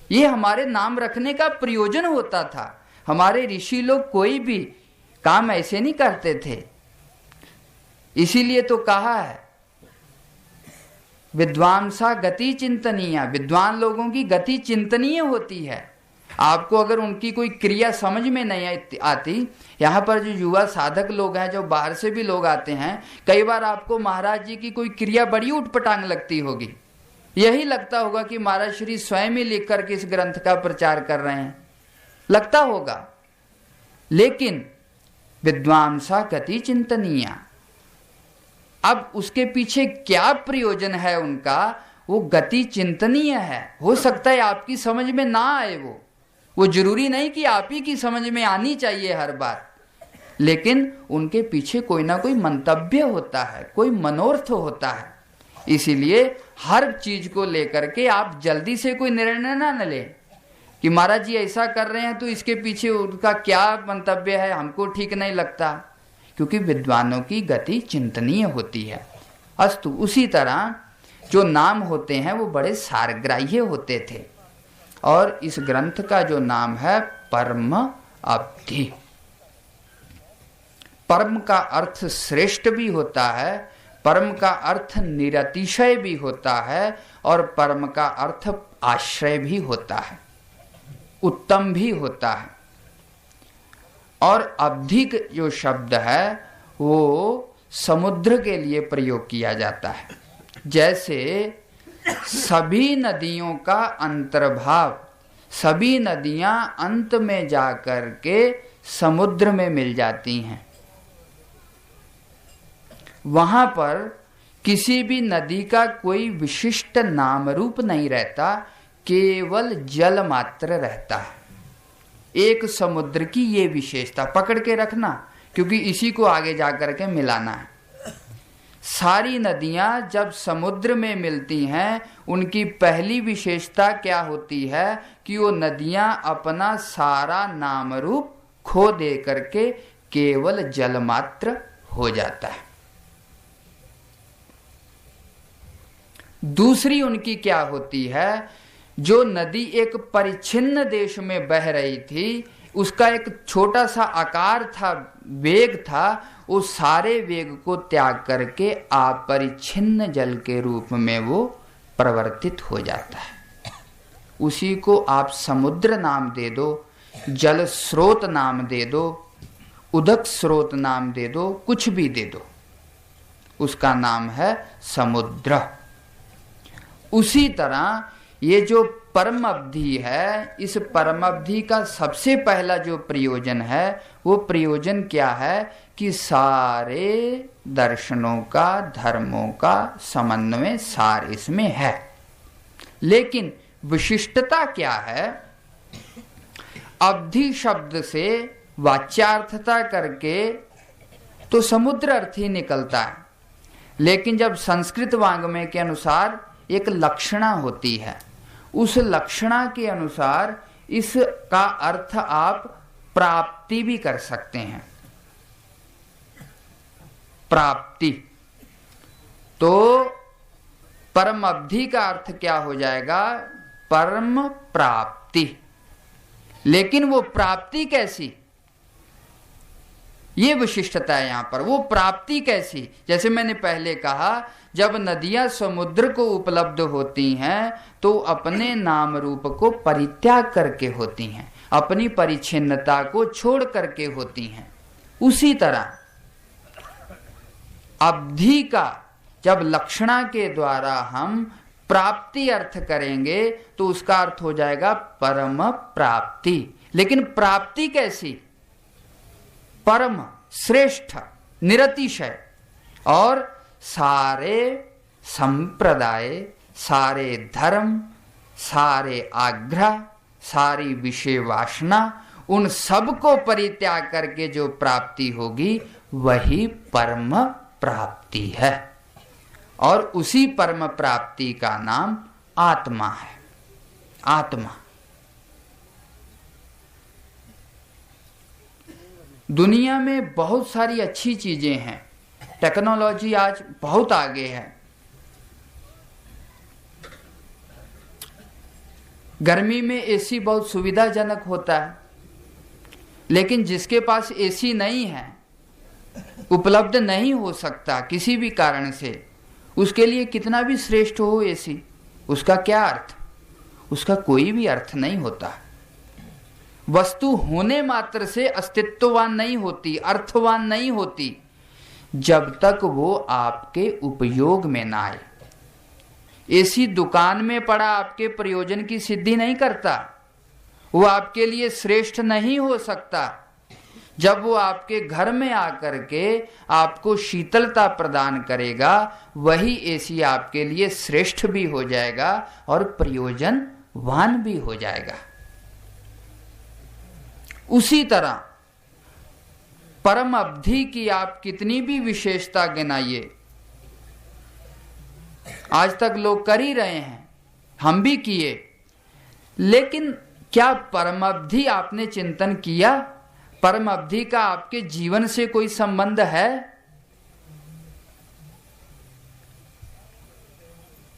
ये हमारे नाम रखने का प्रयोजन होता था। हमारे ऋषि लोग कोई भी काम ऐसे नहीं करते थे। इसीलिए तो कहा है विद्वांसा गति चिंतनीय, विद्वान लोगों की गति चिंतनीय होती है। आपको अगर उनकी कोई क्रिया समझ में नहीं आती, यहाँ पर जो युवा साधक लोग हैं, जो बाहर से भी लोग आते हैं, कई बार आपको महाराज जी की कोई क्रिया बड़ी उटपटांग लगती होगी। यही लगता होगा कि महाराज श्री स्वयं ही लिख करके इस ग्रंथ का प्रचार कर रहे हैं, लगता होगा। लेकिन विद्वांसा गति चिंतनीय, अब उसके पीछे क्या प्रयोजन है उनका, वो गति चिंतनीय है। हो सकता है आपकी समझ में ना आए, वो जरूरी नहीं कि आप ही की समझ में आनी चाहिए हर बार, लेकिन उनके पीछे कोई ना कोई मंतव्य होता है, कोई मनोर्थ होता है। इसीलिए हर चीज को लेकर के आप जल्दी से कोई निर्णय ना लें कि महाराज जी ऐसा कर रहे हैं तो इसके पीछे उनका क्या मंतव्य है, हमको ठीक नहीं लगता, क्योंकि विद्वानों की गति चिंतनीय होती है। अस्तु, उसी तरह जो नाम होते हैं वो बड़े सारग्राह्य होते थे, और इस ग्रंथ का जो नाम है परम अवधि। परम का अर्थ श्रेष्ठ भी होता है, परम का अर्थ निरतिशय भी होता है, और परम का अर्थ आश्रय भी होता है, उत्तम भी होता है। और अवधि जो शब्द है वो समुद्र के लिए प्रयोग किया जाता है। जैसे सभी नदियों का अंतर्भाव, सभी नदियां अंत में जाकर के समुद्र में मिल जाती हैं। वहां पर किसी भी नदी का कोई विशिष्ट नाम रूप नहीं रहता, केवल जल मात्र रहता है। एक समुद्र की ये विशेषता पकड़ के रखना, क्योंकि इसी को आगे जाकर के मिलाना है। सारी नदियां जब समुद्र में मिलती हैं, उनकी पहली विशेषता क्या होती है कि वो नदियां अपना सारा नाम रूप खो दे करके केवल जल मात्र हो जाता है। दूसरी उनकी क्या होती है, जो नदी एक परिच्छिन्न देश में बह रही थी, उसका एक छोटा सा आकार था, वेग था, वो सारे वेग को त्याग करके अपरिच्छिन्न जल के रूप में वो परिवर्तित हो जाता है। उसी को आप समुद्र नाम दे दो, जल स्रोत नाम दे दो, उदक स्रोत नाम दे दो, कुछ भी दे दो, उसका नाम है समुद्र। उसी तरह ये जो परम अवधि है, इस परम अवधि का सबसे पहला जो प्रयोजन है, वो प्रयोजन क्या है कि सारे दर्शनों का, धर्मों का समन्वय सार इसमें है। लेकिन विशिष्टता क्या है, अवधि शब्द से वाच्यार्थता करके तो समुद्र अर्थ ही निकलता है, लेकिन जब संस्कृत वाङ्मय के अनुसार एक लक्षणा होती है, उस लक्षणा के अनुसार इसका अर्थ आप प्राप्ति भी कर सकते हैं। प्राप्ति, तो परम अवधि का अर्थ क्या हो जाएगा, परम प्राप्ति। लेकिन वो प्राप्ति कैसी, ये विशिष्टता है यहाँ पर। वो प्राप्ति कैसी, जैसे मैंने पहले कहा, जब नदियां समुद्र को उपलब्ध होती हैं तो अपने नाम रूप को परित्याग करके होती हैं, अपनी परिच्छिन्नता को छोड़ करके होती हैं। उसी तरह अवधि का जब लक्षणा के द्वारा हम प्राप्ति अर्थ करेंगे तो उसका अर्थ हो जाएगा परम प्राप्ति। लेकिन प्राप्ति कैसी? परम, श्रेष्ठ, निरतिशय, और सारे संप्रदाय, सारे धर्म, सारे आग्रह, सारी विषय वासना, उन सब को परित्याग करके जो प्राप्ति होगी वही परम प्राप्ति है। और उसी परम प्राप्ति का नाम आत्मा है। आत्मा दुनिया में बहुत सारी अच्छी चीजें हैं, टेक्नोलॉजी आज बहुत आगे है। गर्मी में एसी बहुत सुविधाजनक होता है, लेकिन जिसके पास एसी नहीं है, उपलब्ध नहीं हो सकता किसी भी कारण से, उसके लिए कितना भी श्रेष्ठ हो एसी, उसका क्या अर्थ? उसका कोई भी अर्थ नहीं होता। वस्तु होने मात्र से अस्तित्ववान नहीं होती, अर्थवान नहीं होती, जब तक वो आपके उपयोग में ना आए। एसी दुकान में पड़ा आपके प्रयोजन की सिद्धि नहीं करता, वो आपके लिए श्रेष्ठ नहीं हो सकता। जब वो आपके घर में आकर के आपको शीतलता प्रदान करेगा, वही एसी आपके लिए श्रेष्ठ भी हो जाएगा और प्रयोजनवान भी हो जाएगा। उसी तरह परम अवधि की आप कितनी भी विशेषता गिनाइए, आज तक लोग कर ही रहे हैं, हम भी किए, लेकिन क्या परम अवधि आपने चिंतन किया? परम अवधि का आपके जीवन से कोई संबंध है?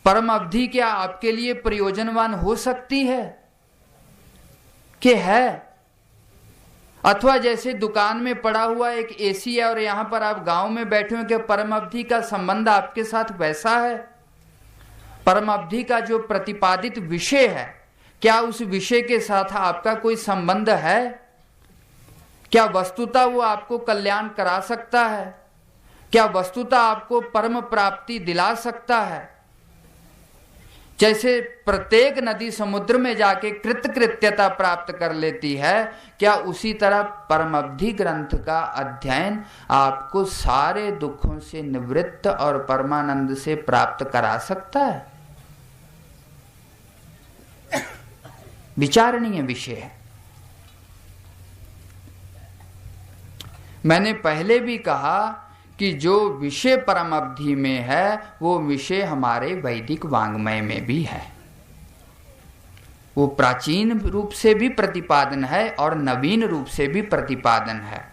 परम अवधि क्या आपके लिए प्रयोजनवान हो सकती है कि है? अथवा जैसे दुकान में पड़ा हुआ एक एसी है और यहां पर आप गांव में बैठे हो, कि परम अवधि का संबंध आपके साथ वैसा है? परम अवधि का जो प्रतिपादित विषय है, क्या उस विषय के साथ आपका कोई संबंध है? क्या वस्तुतः वो आपको कल्याण करा सकता है? क्या वस्तुतः आपको परम प्राप्ति दिला सकता है? जैसे प्रत्येक नदी समुद्र में जाके कृतकृत्यता प्राप्त कर लेती है, क्या उसी तरह परम अवधि ग्रंथ का अध्ययन आपको सारे दुखों से निवृत्त और परमानंद से प्राप्त करा सकता है? विचारणीय विषय है। मैंने पहले भी कहा कि जो विषय परम अवधि में है वो विषय हमारे वैदिक वाङ्मय में भी है। वो प्राचीन रूप से भी प्रतिपादन है और नवीन रूप से भी प्रतिपादन है,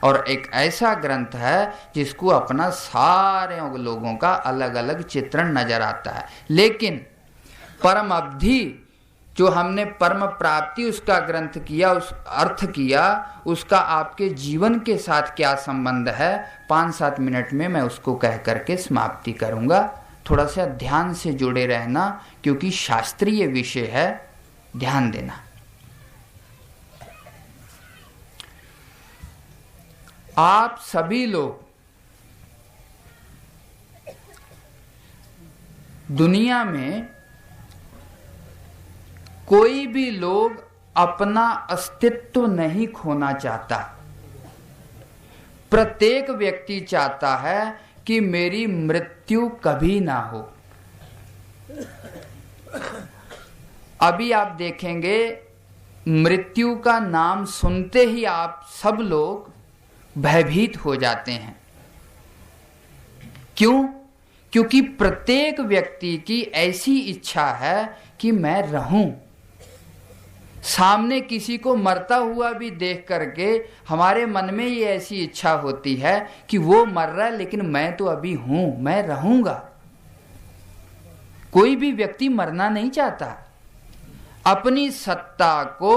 और एक ऐसा ग्रंथ है जिसको अपना सारे लोगों का अलग अलग चित्रण नजर आता है। लेकिन परम अवधि जो हमने परम प्राप्ति उसका ग्रंथ किया, उस अर्थ किया, उसका आपके जीवन के साथ क्या संबंध है, 5-7 मिनट में मैं उसको कह करके समाप्ति करूंगा। थोड़ा सा ध्यान से जुड़े रहना, क्योंकि शास्त्रीय विषय है, ध्यान देना। आप सभी लोग दुनिया में कोई भी लोग अपना अस्तित्व नहीं खोना चाहता। प्रत्येक व्यक्ति चाहता है कि मेरी मृत्यु कभी ना हो। अभी आप देखेंगे, मृत्यु का नाम सुनते ही आप सब लोग भयभीत हो जाते हैं। क्यों? क्योंकि प्रत्येक व्यक्ति की ऐसी इच्छा है कि मैं रहूं। सामने किसी को मरता हुआ भी देख करके हमारे मन में ये ऐसी इच्छा होती है कि वो मर रहा है लेकिन मैं तो अभी हूं, मैं रहूंगा। कोई भी व्यक्ति मरना नहीं चाहता। अपनी सत्ता को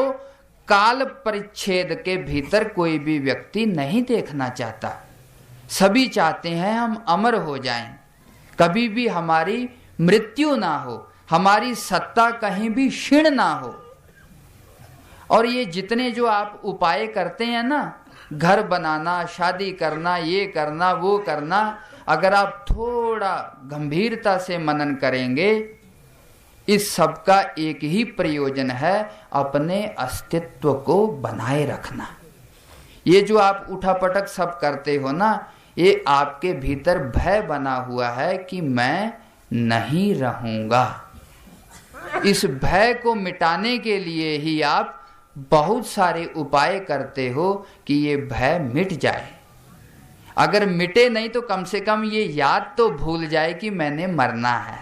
काल परिच्छेद के भीतर कोई भी व्यक्ति नहीं देखना चाहता। सभी चाहते हैं हम अमर हो जाएं, कभी भी हमारी मृत्यु ना हो, हमारी सत्ता कहीं भी क्षीण ना हो। और ये जितने जो आप उपाय करते हैं ना, घर बनाना, शादी करना, ये करना, वो करना, अगर आप थोड़ा गंभीरता से मनन करेंगे, इस सब का एक ही प्रयोजन है, अपने अस्तित्व को बनाए रखना। ये जो आप उठापटक सब करते हो ना, ये आपके भीतर भय बना हुआ है कि मैं नहीं रहूंगा। इस भय को मिटाने के लिए ही आप बहुत सारे उपाय करते हो कि ये भय मिट जाए। अगर मिटे नहीं तो कम से कम ये याद तो भूल जाए कि मैंने मरना है।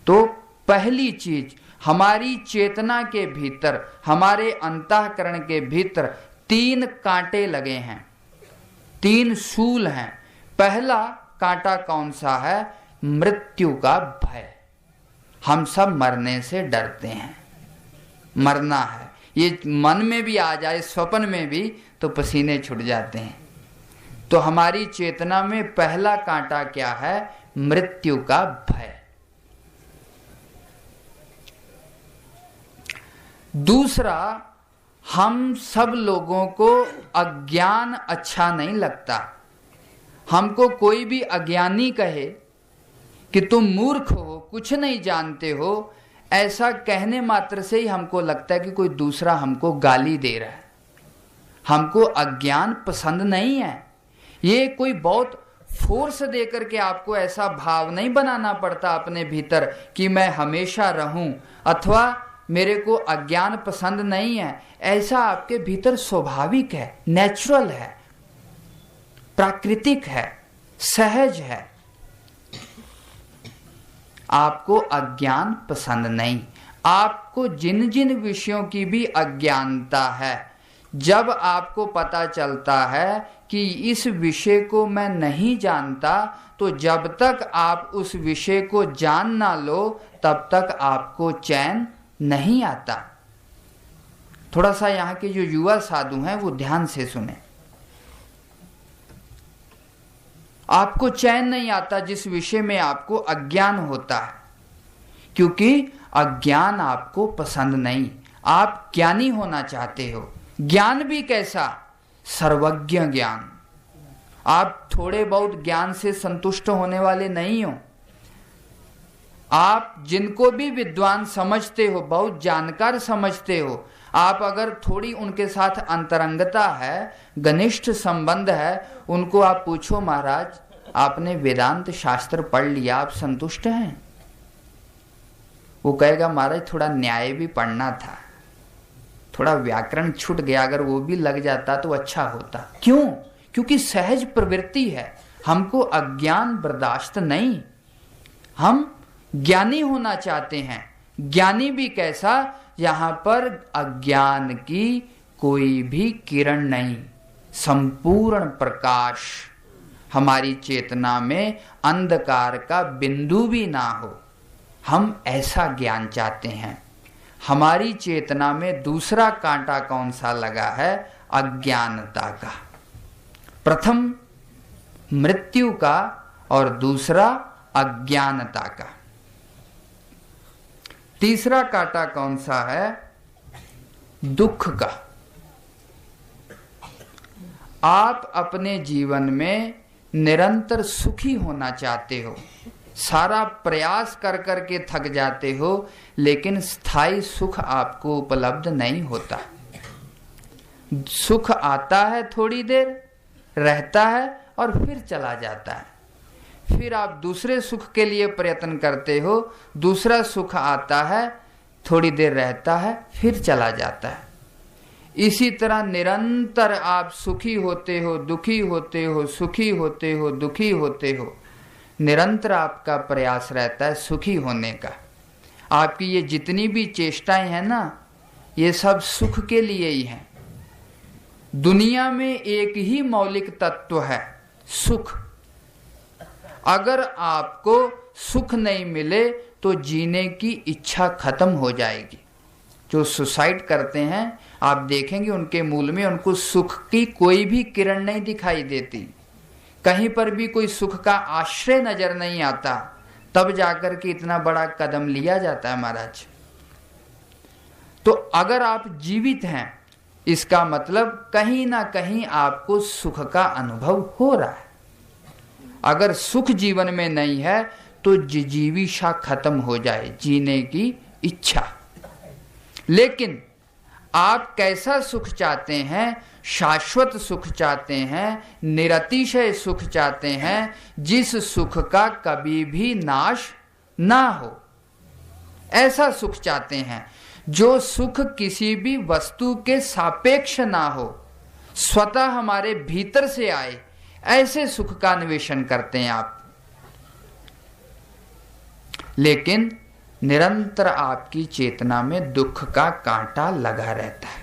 तो पहली चीज, हमारी चेतना के भीतर, हमारे अंतःकरण के भीतर 3 कांटे लगे हैं, 3 शूल हैं। पहला कांटा कौन सा है? मृत्यु का भय। हम सब मरने से डरते हैं, मरना है, ये मन में भी आ जाए, स्वप्न में भी, तो पसीने छूट जाते हैं। तो हमारी चेतना में पहला कांटा क्या है? मृत्यु का भय। दूसरा, हम सब लोगों को अज्ञान अच्छा नहीं लगता। हमको कोई भी अज्ञानी कहे कि तुम मूर्ख हो, कुछ नहीं जानते हो, ऐसा कहने मात्र से ही हमको लगता है कि कोई दूसरा हमको गाली दे रहा है। हमको अज्ञान पसंद नहीं है। ये कोई बहुत फोर्स देकर के आपको ऐसा भाव नहीं बनाना पड़ता अपने भीतर कि मैं हमेशा रहूं, अथवा मेरे को अज्ञान पसंद नहीं है। ऐसा आपके भीतर स्वाभाविक है, नेचुरल है, प्राकृतिक है, सहज है। आपको अज्ञान पसंद नहीं। आपको जिन जिन विषयों की भी अज्ञानता है, जब आपको पता चलता है कि इस विषय को मैं नहीं जानता, तो जब तक आप उस विषय को जान ना लो, तब तक आपको चैन नहीं आता। थोड़ा सा यहाँ के जो युवा साधु हैं वो ध्यान से सुने। आपको चैन नहीं आता जिस विषय में आपको अज्ञान होता है, क्योंकि अज्ञान आपको पसंद नहीं। आप ज्ञानी होना चाहते हो। ज्ञान भी कैसा? सर्वज्ञ ज्ञान। आप थोड़े बहुत ज्ञान से संतुष्ट होने वाले नहीं हो। आप जिनको भी विद्वान समझते हो, बहुत जानकार समझते हो, आप अगर थोड़ी उनके साथ अंतरंगता है, घनिष्ठ संबंध है, उनको आप पूछो, महाराज आपने वेदांत शास्त्र पढ़ लिया, आप संतुष्ट हैं? वो कहेगा, महाराज थोड़ा न्याय भी पढ़ना था, थोड़ा व्याकरण छूट गया, अगर वो भी लग जाता तो अच्छा होता। क्यों? क्योंकि सहज प्रवृत्ति है, हमको अज्ञान बर्दाश्त नहीं। हम ज्ञानी होना चाहते हैं। ज्ञानी भी कैसा? यहां पर अज्ञान की कोई भी किरण नहीं, संपूर्ण प्रकाश। हमारी चेतना में अंधकार का बिंदु भी ना हो, हम ऐसा ज्ञान चाहते हैं। हमारी चेतना में दूसरा कांटा कौन सा लगा है? अज्ञानता का। प्रथम मृत्यु का और दूसरा अज्ञानता का। तीसरा कांटा कौन सा है? दुख का। आप अपने जीवन में निरंतर सुखी होना चाहते हो, सारा प्रयास कर कर के थक जाते हो, लेकिन स्थायी सुख आपको उपलब्ध नहीं होता। सुख आता है, थोड़ी देर रहता है और फिर चला जाता है। फिर आप दूसरे सुख के लिए प्रयत्न करते हो, दूसरा सुख आता है, थोड़ी देर रहता है, फिर चला जाता है। इसी तरह निरंतर आप सुखी होते हो, दुखी होते हो, सुखी होते हो, दुखी होते हो। निरंतर आपका प्रयास रहता है सुखी होने का। आपकी ये जितनी भी चेष्टाएं हैं ना, ये सब सुख के लिए ही हैं। दुनिया में एक ही मौलिक तत्व है, सुख। अगर आपको सुख नहीं मिले तो जीने की इच्छा खत्म हो जाएगी। जो सुसाइड करते हैं, आप देखेंगे उनके मूल में उनको सुख की कोई भी किरण नहीं दिखाई देती, कहीं पर भी कोई सुख का आश्रय नजर नहीं आता, तब जाकर के इतना बड़ा कदम लिया जाता है महाराज। तो अगर आप जीवित हैं, इसका मतलब कहीं ना कहीं आपको सुख का अनुभव हो रहा है। अगर सुख जीवन में नहीं है तो जिजीविषा खत्म हो जाए, जीने की इच्छा। लेकिन आप कैसा सुख चाहते हैं? शाश्वत सुख चाहते हैं, निरतिशय सुख चाहते हैं, जिस सुख का कभी भी नाश ना हो, ऐसा सुख चाहते हैं। जो सुख किसी भी वस्तु के सापेक्ष ना हो, स्वतः हमारे भीतर से आए, ऐसे सुख का अन्वेषण करते हैं आप। लेकिन निरंतर आपकी चेतना में दुख का कांटा लगा रहता है।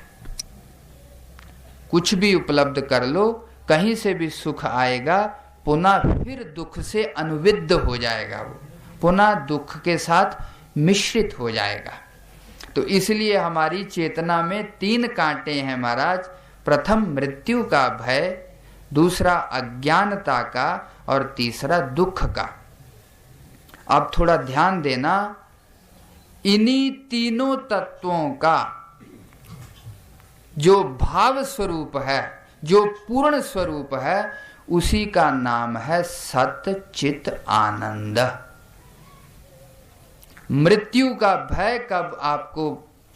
कुछ भी उपलब्ध कर लो, कहीं से भी सुख आएगा, पुनः फिर दुख से अनुविद्ध हो जाएगा, वो पुनः दुख के साथ मिश्रित हो जाएगा। तो इसलिए हमारी चेतना में 3 कांटे हैं महाराज। प्रथम मृत्यु का भय, दूसरा अज्ञानता का, और तीसरा दुख का। आप थोड़ा ध्यान देना, इन्हीं तीनों तत्वों का जो भाव स्वरूप है, जो पूर्ण स्वरूप है, उसी का नाम है सत चित आनंद। मृत्यु का भय कब आपको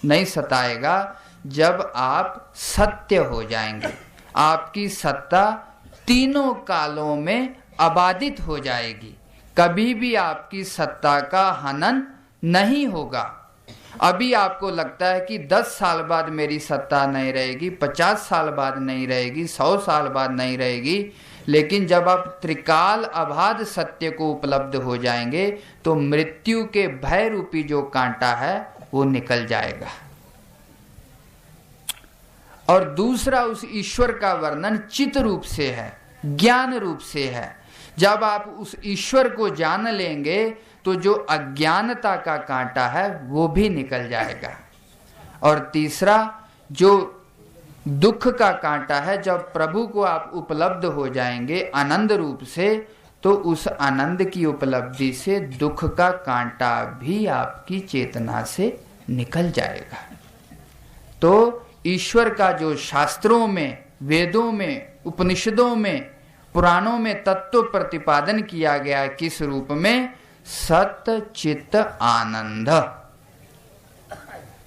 नहीं सताएगा? जब आप सत्य हो जाएंगे, आपकी सत्ता तीनों कालों में अबाधित हो जाएगी, कभी भी आपकी सत्ता का हनन नहीं होगा। अभी आपको लगता है कि 10 साल बाद मेरी सत्ता नहीं रहेगी, 50 साल बाद नहीं रहेगी, 100 साल बाद नहीं रहेगी, लेकिन जब आप त्रिकाल अबाध सत्य को उपलब्ध हो जाएंगे तो मृत्यु के भय रूपी जो कांटा है वो निकल जाएगा। और दूसरा, उस ईश्वर का वर्णन चित रूप से है, ज्ञान रूप से है। जब आप उस ईश्वर को जान लेंगे तो जो अज्ञानता का कांटा है वो भी निकल जाएगा। और तीसरा, जो दुख का कांटा है, जब प्रभु को आप उपलब्ध हो जाएंगे आनंद रूप से, तो उस आनंद की उपलब्धि से दुख का कांटा भी आपकी चेतना से निकल जाएगा। तो ईश्वर का जो शास्त्रों में, वेदों में, उपनिषदों में, पुराणों में तत्व प्रतिपादन किया गया है, किस रूप में? सत चित आनंद।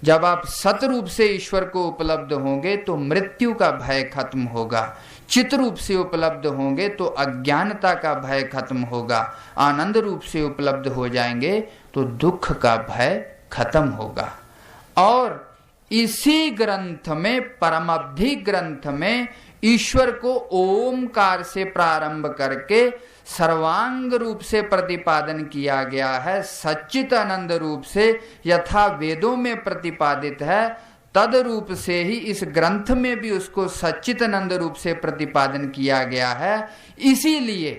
जब आप सत रूप से ईश्वर को उपलब्ध होंगे तो मृत्यु का भय खत्म होगा, चित रूप से उपलब्ध होंगे तो अज्ञानता का भय खत्म होगा, आनंद रूप से उपलब्ध हो जाएंगे तो दुख का भय खत्म होगा। और इसी ग्रंथ में, परमअवधि ग्रंथ में, ईश्वर को ओमकार से प्रारंभ करके सर्वांग रूप से प्रतिपादन किया गया है, सच्चित आनंद रूप से, यथा वेदों में प्रतिपादित है तद रूप से ही इस ग्रंथ में भी उसको सच्चित आनंद रूप से प्रतिपादन किया गया है। इसीलिए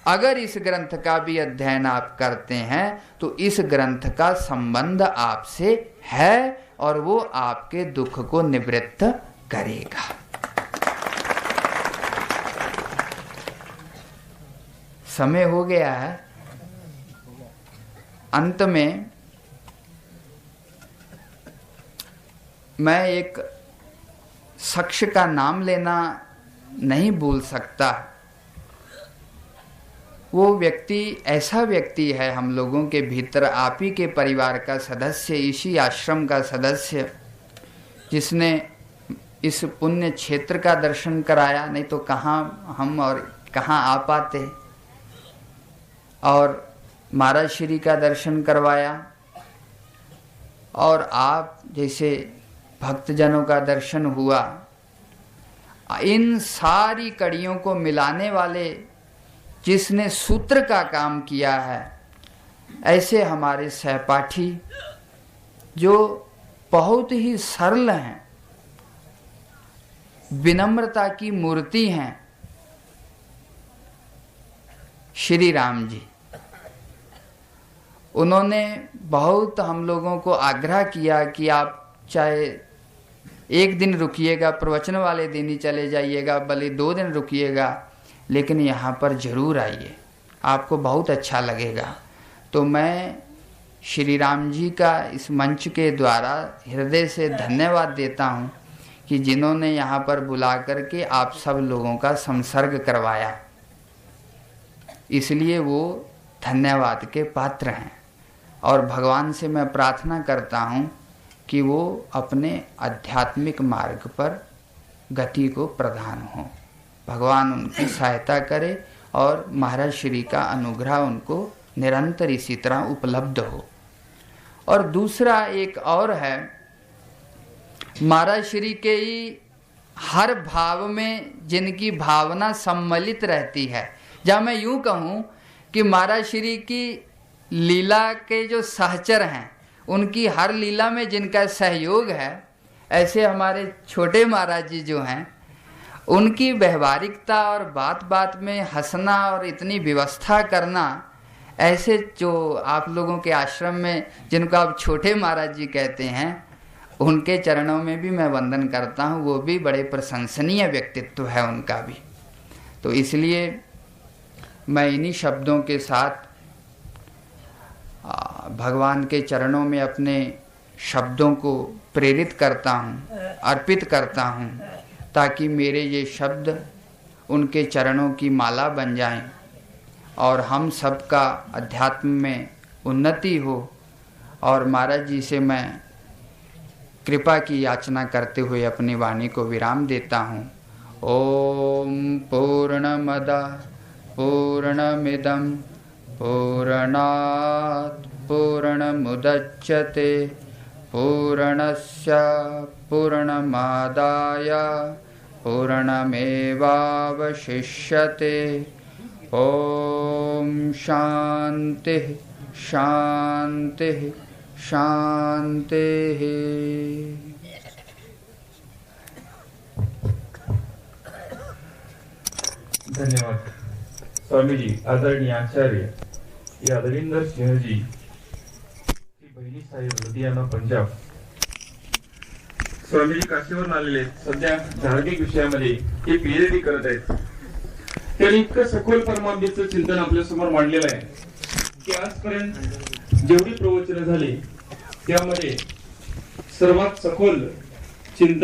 अगर इस ग्रंथ का भी अध्ययन आप करते हैं तो इस ग्रंथ का संबंध आपसे है और वो आपके दुख को निवृत्त करेगा। समय हो गया है। अंत में मैं एक शख्स का नाम लेना नहीं भूल सकता। वो व्यक्ति ऐसा व्यक्ति है हम लोगों के भीतर, आप ही के परिवार का सदस्य, इसी आश्रम का सदस्य, जिसने इस पुण्य क्षेत्र का दर्शन कराया, नहीं तो कहाँ हम और कहाँ आ पाते। और महाराज श्री का दर्शन करवाया और आप जैसे भक्तजनों का दर्शन हुआ। इन सारी कड़ियों को मिलाने वाले जिसने सूत्र का काम किया है, ऐसे हमारे सहपाठी जो बहुत ही सरल हैं, विनम्रता की मूर्ति हैं, श्री राम जी। उन्होंने बहुत हम लोगों को आग्रह किया कि आप चाहे एक दिन रुकिएगा, प्रवचन वाले दिन ही चले जाइएगा, भले 2 दिन रुकिएगा, लेकिन यहाँ पर जरूर आइए, आपको बहुत अच्छा लगेगा। तो मैं श्री राम जी का इस मंच के द्वारा हृदय से धन्यवाद देता हूँ कि जिन्होंने यहाँ पर बुला करके आप सब लोगों का संसर्ग करवाया, इसलिए वो धन्यवाद के पात्र हैं। और भगवान से मैं प्रार्थना करता हूँ कि वो अपने आध्यात्मिक मार्ग पर गति को प्रदान हो, भगवान उनकी सहायता करे और महाराज श्री का अनुग्रह उनको निरंतर इसी तरह उपलब्ध हो। और दूसरा एक और है, महाराज श्री के ही हर भाव में जिनकी भावना सम्मिलित रहती है, जहाँ मैं यूं कहूँ कि महाराज श्री की लीला के जो सहचर हैं, उनकी हर लीला में जिनका सहयोग है, ऐसे हमारे छोटे महाराज जी जो हैं, उनकी व्यवहारिकता और बात बात में हंसना और इतनी व्यवस्था करना, ऐसे जो आप लोगों के आश्रम में जिनको आप छोटे महाराज जी कहते हैं, उनके चरणों में भी मैं वंदन करता हूँ। वो भी बड़े प्रशंसनीय व्यक्तित्व है उनका भी। तो इसलिए मैं इन्हीं शब्दों के साथ भगवान के चरणों में अपने शब्दों को प्रेरित करता हूँ, अर्पित करता हूँ, ताकि मेरे ये शब्द उनके चरणों की माला बन जाएं और हम सबका अध्यात्म में उन्नति हो। और महाराज जी से मैं कृपा की याचना करते हुए अपनी वाणी को विराम देता हूँ। ओम पूर्णमद पूर्णमिदं पूर्णात् पूर्णमुदच्यते पूर्णस्य पूर्णमादाय पूर्णमेवावशिष्यते। ओम शांति शांति शांति। धन्यवाद स्वामी जी। आदरणीय आचार्य यादविंदर सिंह जी, बहिणी साहेब, लुधियाना, पंजाब। स्वामीजी काशीवरून आलेले आहेत, सध्या धार्मिक विषयामध्ये हे पीएचडी करत आहेत। त्यांनी इतकं सखोल परमार्थाचं चिंतन आपल्या समोर मांडलेलं आहे की आजपर्यंत जेवढी प्रवचनं झाली त्यामध्ये सर्वात सखोल चिंतन